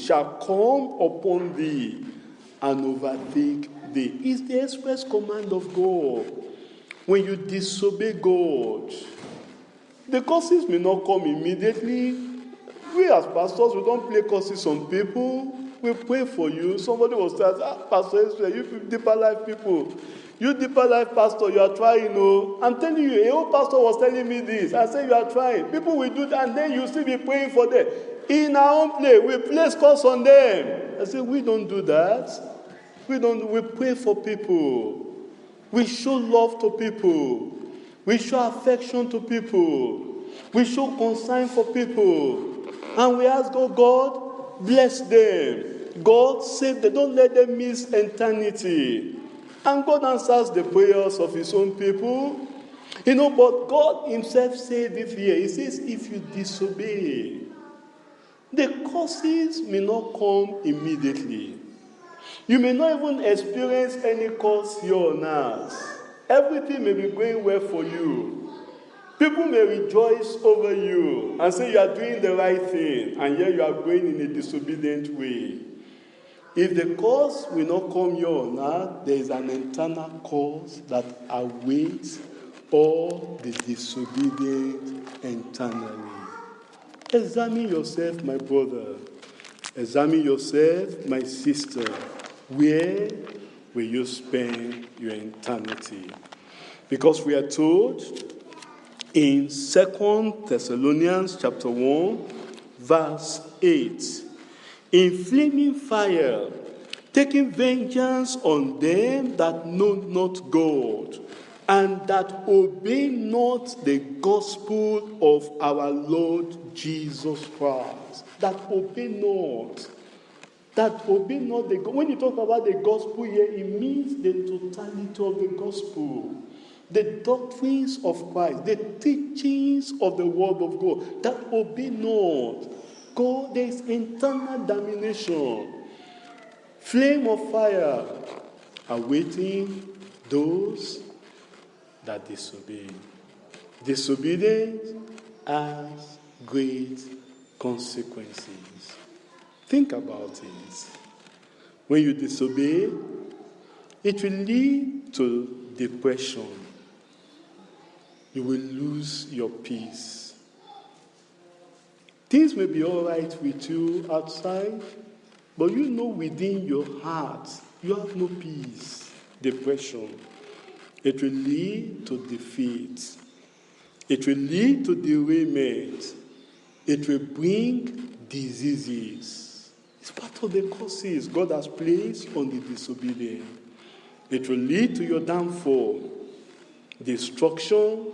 shall come upon thee and overtake thee. It's the express command of God. When you disobey God, the curses may not come immediately. We as pastors, we don't play curses on people. We pray for you. Somebody was saying, Pastor Israel, you Deeper Life people. You Deeper Life pastor, you are trying. I'm telling you, a old pastor was telling me this. I said, you are trying. People will do that, and then you still be praying for them. In our own place, we place curse on them. I said, we don't do that. We pray for people. We show love to people. We show affection to people. We show concern for people. And we ask God, bless them. God, save them. Don't let them miss eternity. And God answers the prayers of his own people. But God himself said it here. He says, if you disobey, the curses may not come immediately. You may not even experience any curse here on earth. Everything may be going well for you. People may rejoice over you and say you are doing the right thing, and yet you are going in a disobedient way. If the curse will not come here on earth, there is an eternal curse that awaits all the disobedient eternally. Examine yourself, my brother. Examine yourself, my sister. Where will you spend your eternity? Because we are told in 2 Thessalonians chapter 1, verse 8, in flaming fire, taking vengeance on them that know not God, and that obey not the gospel of our Lord Jesus Christ. That obey not. When you talk about the gospel here, it means the totality of the gospel. The doctrines of Christ, the teachings of the word of God, that obey not. God, there is internal damnation. Flame of fire awaiting those that disobey. Disobedience has great consequences. Think about it. When you disobey, it will lead to depression. You will lose your peace. Things may be all right with you outside, but you know within your heart, you have no peace. Depression. It will lead to defeat. It will lead to derailment. It will bring diseases. It's part of the curses God has placed on the disobedient. It will lead to your downfall, destruction,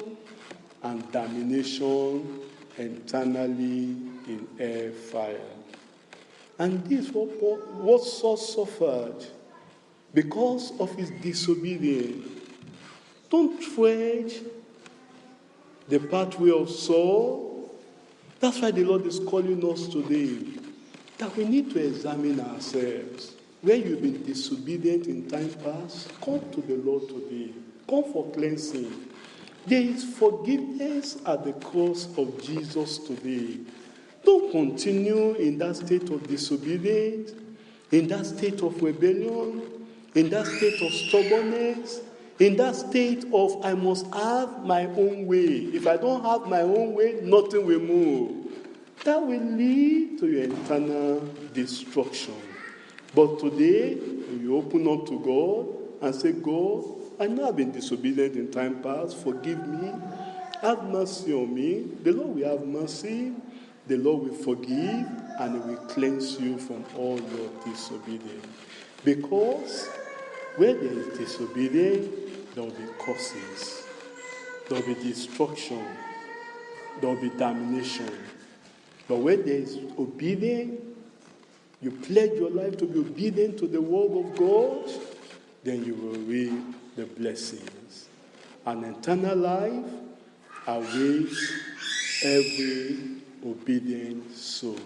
and damnation eternally in air fire. And this is what Saul suffered because of his disobedience. Don't tread the pathway of Saul. That's why the Lord is calling us today, that we need to examine ourselves. Where you've been disobedient in time past, come to the Lord today. Come for cleansing. There is forgiveness at the cross of Jesus today. Don't continue in that state of disobedience, in that state of rebellion, in that state of stubbornness, in that state of I must have my own way. If I don't have my own way, nothing will move. That will lead to your eternal destruction. But today, you open up to God and say, God, I know I've been disobedient in time past. Forgive me. Have mercy on me. The Lord will have mercy. The Lord will forgive, and He will cleanse you from all your disobedience. Because where there is disobedience, there will be curses. There will be destruction. There will be damnation. But where there is obedience, you pledge your life to be obedient to the word of God, then you will reap the blessings. An eternal life awaits every obedient soul.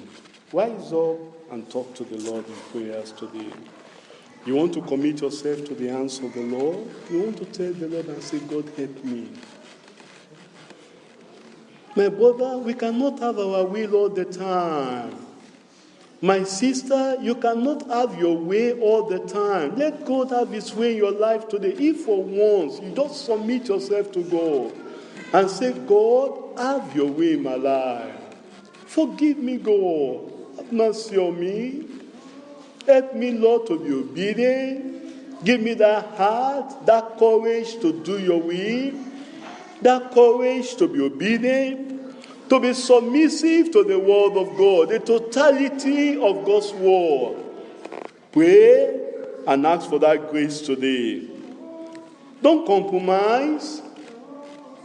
Rise up and talk to the Lord in prayers today. You want to commit yourself to the hands of the Lord? You want to tell the Lord and say, God, help me. My brother, we cannot have our will all the time. My sister, you cannot have your way all the time. Let God have his way in your life today. If for once you just submit yourself to God and say, God, have your way in my life. Forgive me, God. Have mercy on me. Help me, Lord, to be obedient. Give me that heart, that courage to do your will, that courage to be obedient, to be submissive to the word of God, the totality of God's word. Pray and ask for that grace today. Don't compromise.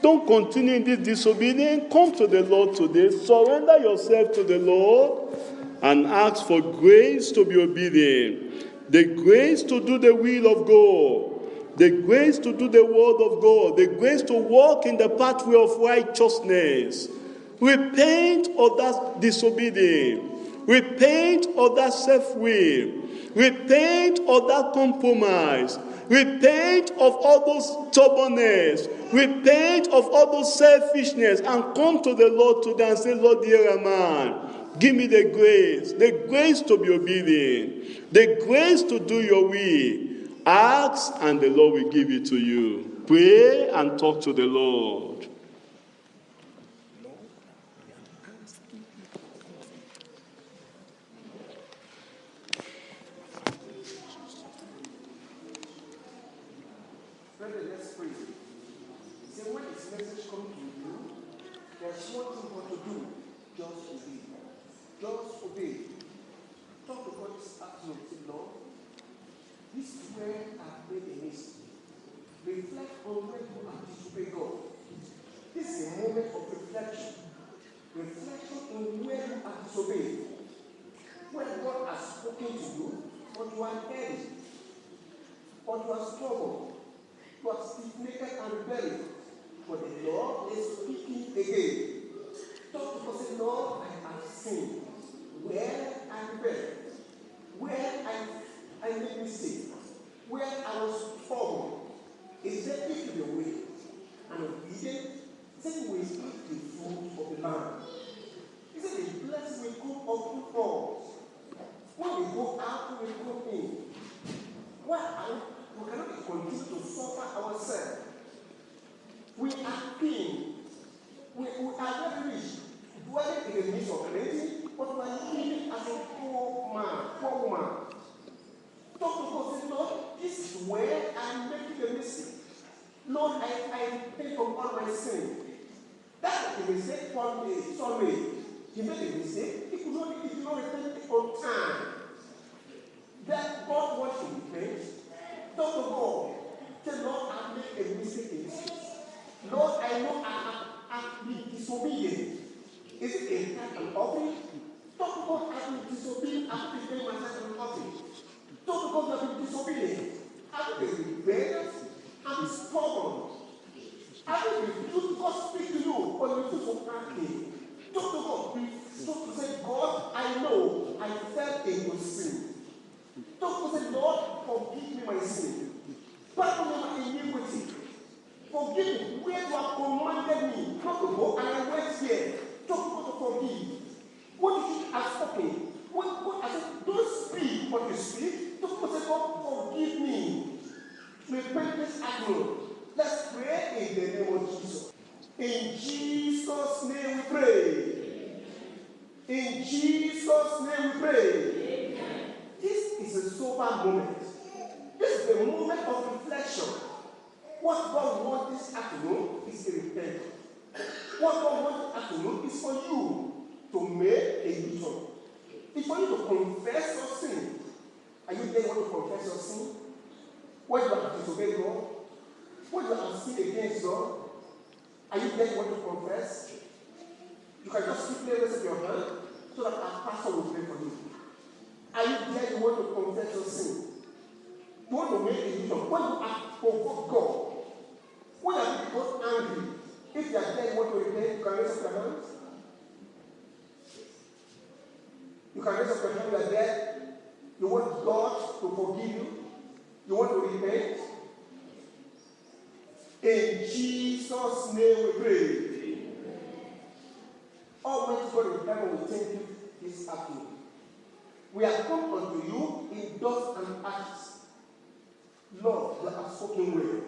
Don't continue in this disobedience. Come to the Lord today. Surrender yourself to the Lord and ask for grace to be obedient. The grace to do the will of God. The grace to do the word of God. The grace to walk in the pathway of righteousness. Repent of that disobedience. Repent of that self-will. Repent of that compromise. Repent of all those stubbornness. Repent of all those selfishness and come to the Lord today and say, Lord, here am I. Give me the grace to be obedient, the grace to do your will. Ask and the Lord will give it to you. Pray and talk to the Lord. Let's pray. He said, when this message comes to you, there's one thing you want to do. Just obey. Just obey. Talk to God this afternoon. Say, Lord, this is where I've made a mistake. Reflect on where you have disobeyed God. This is a moment of reflection. Reflection on where you have disobeyed. Where God has spoken to you, but you are heavy. But you are stubborn. You are stiff-necked and rebellious. But the Lord is speaking again. Talk to God, say, Lord, I have sinned. Where I rebelled. Where I made mistakes. Where I was stubborn. He said, if you will and obedient, then we eat the fruit of the land. He said, the blessing will come upon us. When we go out, we go in. Why we cannot continue to suffer ourselves? We are king. We are very rich, dwelling in the midst of plenty, but we are living as a poor man, poor woman. Talk to God, say, Lord, this is where I'm making a mistake. Lord, I repent from all my sin. That was a mistake for me. Sorry. He made a mistake. He did not repent on time. That God wants to repent. Talk to God. Say, Lord, I made a mistake in this. Lord, I know I have been disobedient. Is it a tithe and offering? Talk to God, I have been disobedient. I have been paying myself an offering. Talk to God, I have been disobedient. I have been rebellious. I have been stubborn. I have been refused to God speak to you, but you refuse to ask me. Talk to God. Talk to say, God, I know I fell into sin. Talk to say, Lord, forgive me my sin. Pardon me my iniquity. Forgive me where you have commanded me not to go, and I went here. Talk to God to forgive. What did you have spoken? What I said, don't speak what you speak. Talk to God, say, God, forgive me. Repent this afternoon. Let's pray in the name of Jesus. In Jesus' name we pray. In Jesus' name we pray. Amen. This is a sober moment. This is a moment of reflection. What God wants this afternoon is a repentance. What God wants this afternoon is for you to make a U-turn. It's for you to confess your sin. Are you there? You want to confess your sin? When you have disobeyed God? When you have sinned against God? Are you there? You want to confess? You can just quickly raise up your hand so that our pastor will pray for you. Are you there? You want to confess your sin? You want to make a U-turn. When you have provoked God, when you have got angry, if you are there, you want to repent, you can raise up your hands. You can raise up your hand, you are there. You want God to forgive you. You want to repent? In Jesus' name we pray. Almighty God in heaven, we thank you this afternoon. We have come unto you in dust and ashes. Lord, you have spoken well.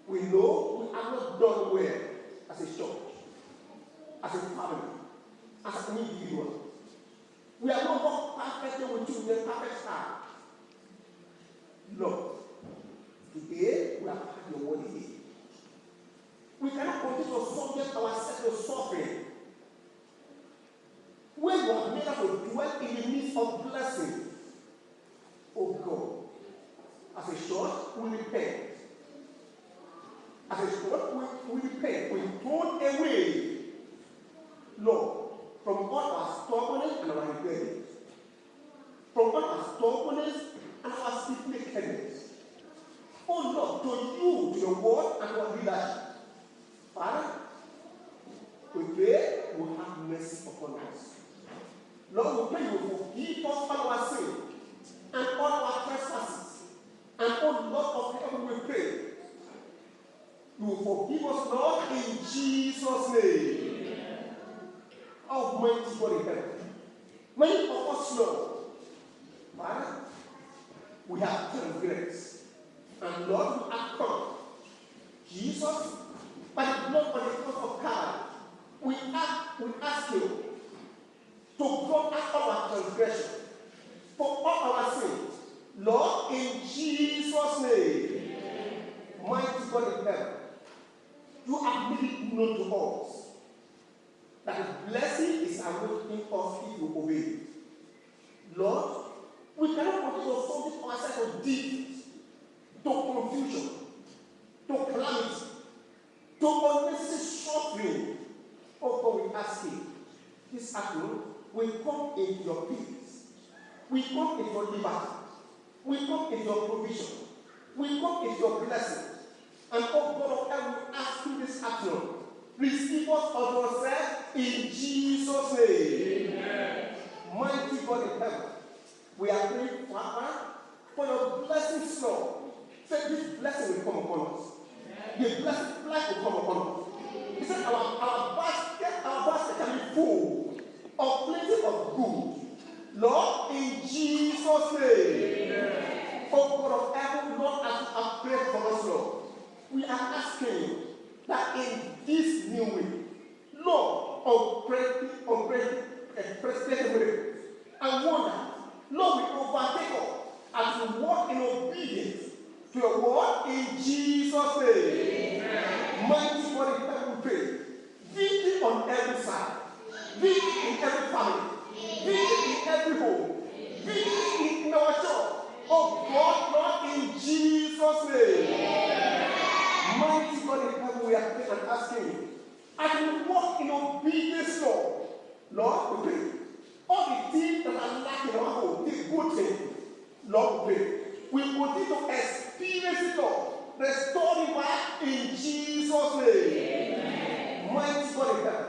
We know we have not done well as a church, as a family, as an individual. We have not worked perfectly with you in a perfect time. Lord, today we have had your word again. We cannot continue to subject ourselves to suffering. When you have made us to dwell in the midst of blessing, oh God, as a church, we repent. As a church, we repent. We throw away, Lord, from all our stubbornness and our rebellion, from all our stubbornness and our stiff-neckedness. Oh Lord, to you, to your word and your leadership. Father, we pray you will have mercy upon us. Lord, we pray you will forgive us all our sins and all our trespasses. And oh Lord of heaven, we pray you will forgive us, Lord, in Jesus' name. Almighty God in heaven, many of us, Lord, Father, we have transgressed. And Lord, we have come. Jesus, by the blood on the cross of Calvary, we ask you to blot out all our transgression, for all our sins. Lord, in Jesus' name, mighty God in heaven, you have made it known to us that the blessing is awaiting us if you obey it. Lord, we cannot continue to subject ourselves to defeat, to confusion, to calamity, to unnecessary suffering. Oh God, we ask you this afternoon, we come into your peace, we come into your liberty, we come into your provision, we come into your blessing. And oh God of heaven, we ask you this afternoon, receive us of yourself in Jesus' name. Amen. Mighty God in heaven, we are praying, Father, for your blessings, Lord. Say this blessing will come upon us. The blessed life will come upon us. He said our basket can be full of plenty of good. Lord, in Jesus' name. Amen. Oh God of heaven, Lord, as you have prayed for us, Lord, we are asking you that in this new week, Lord, unprecedented miracles and wonder, Lord, we overtake us as we walk in obedience to your word in Jesus' name. Amen. Mighty God in heaven, we pray. Victory on every side. Victory in every family. Victory in every home. Victory in our church. Oh God, Lord, in Jesus' name. Amen. Mighty God in heaven, we are praying and asking you, as we walk in obedience, Lord, we pray. All the things that are lacking in our home, the good things, Lord, we pray. We continue to experience it, Lord. Restore it back in Jesus' name. Amen. Mighty God in heaven.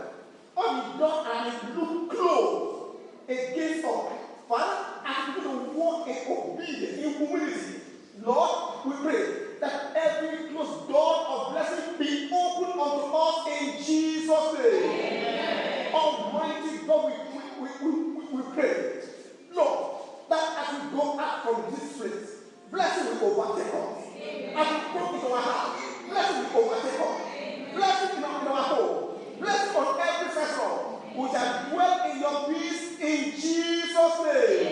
All the door and it look closed against us. Father, as we going to walk in obedience, in humility, Lord, we pray that every closed door of blessing be opened unto us in Jesus' name. Amen. Almighty God, we pray, Lord, that as we go out from this place, blessing will overtake us. As we come into our house, blessing will overtake us. Blessing in our home, blessing on every sector. We shall dwell in your peace in Jesus' name.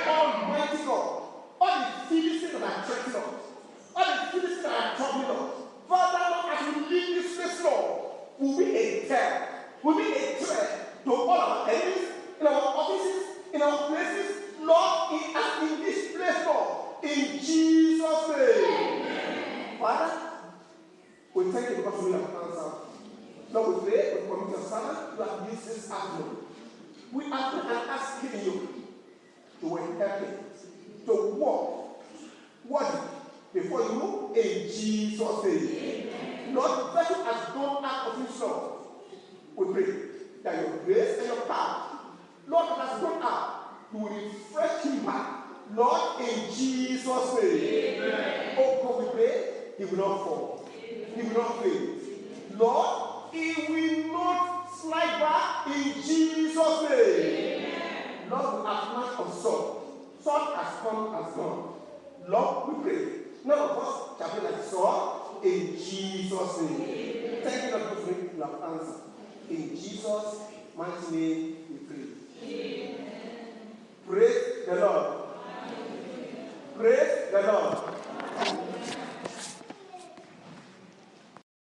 Almighty God, all the Philistines that are threatening us, all the Philistines that are troubling us, Father, Lord, as we leave this place, Lord, will be a terror, will be a threat to all our enemies, in our offices, in our places, Lord, in this place, Lord, in Jesus' name. Amen. Father, we thank you because we have answered. Lord, we pray, we commit your servant, you have used this afternoon. We are praying and asking you to help him to walk worthy before you in Jesus' name. Amen. Lord, that you has gone out of his Lord. We pray that your grace and your power, Lord, that has gone out, you will refresh him back. Lord, Lord, in Jesus' name. Amen. Oh, God, we pray, he will not fall. He will not fail. Lord, he will not slide back in Jesus' name. Amen. Lord, we have marked on Saul. Saul has come, has gone. Lord, we pray. None of us shall be like Saul in Jesus' name. Amen. Thank you, Lord, for you have answered. In Jesus' mighty name, we pray. Amen. Praise the Lord. Praise the Lord.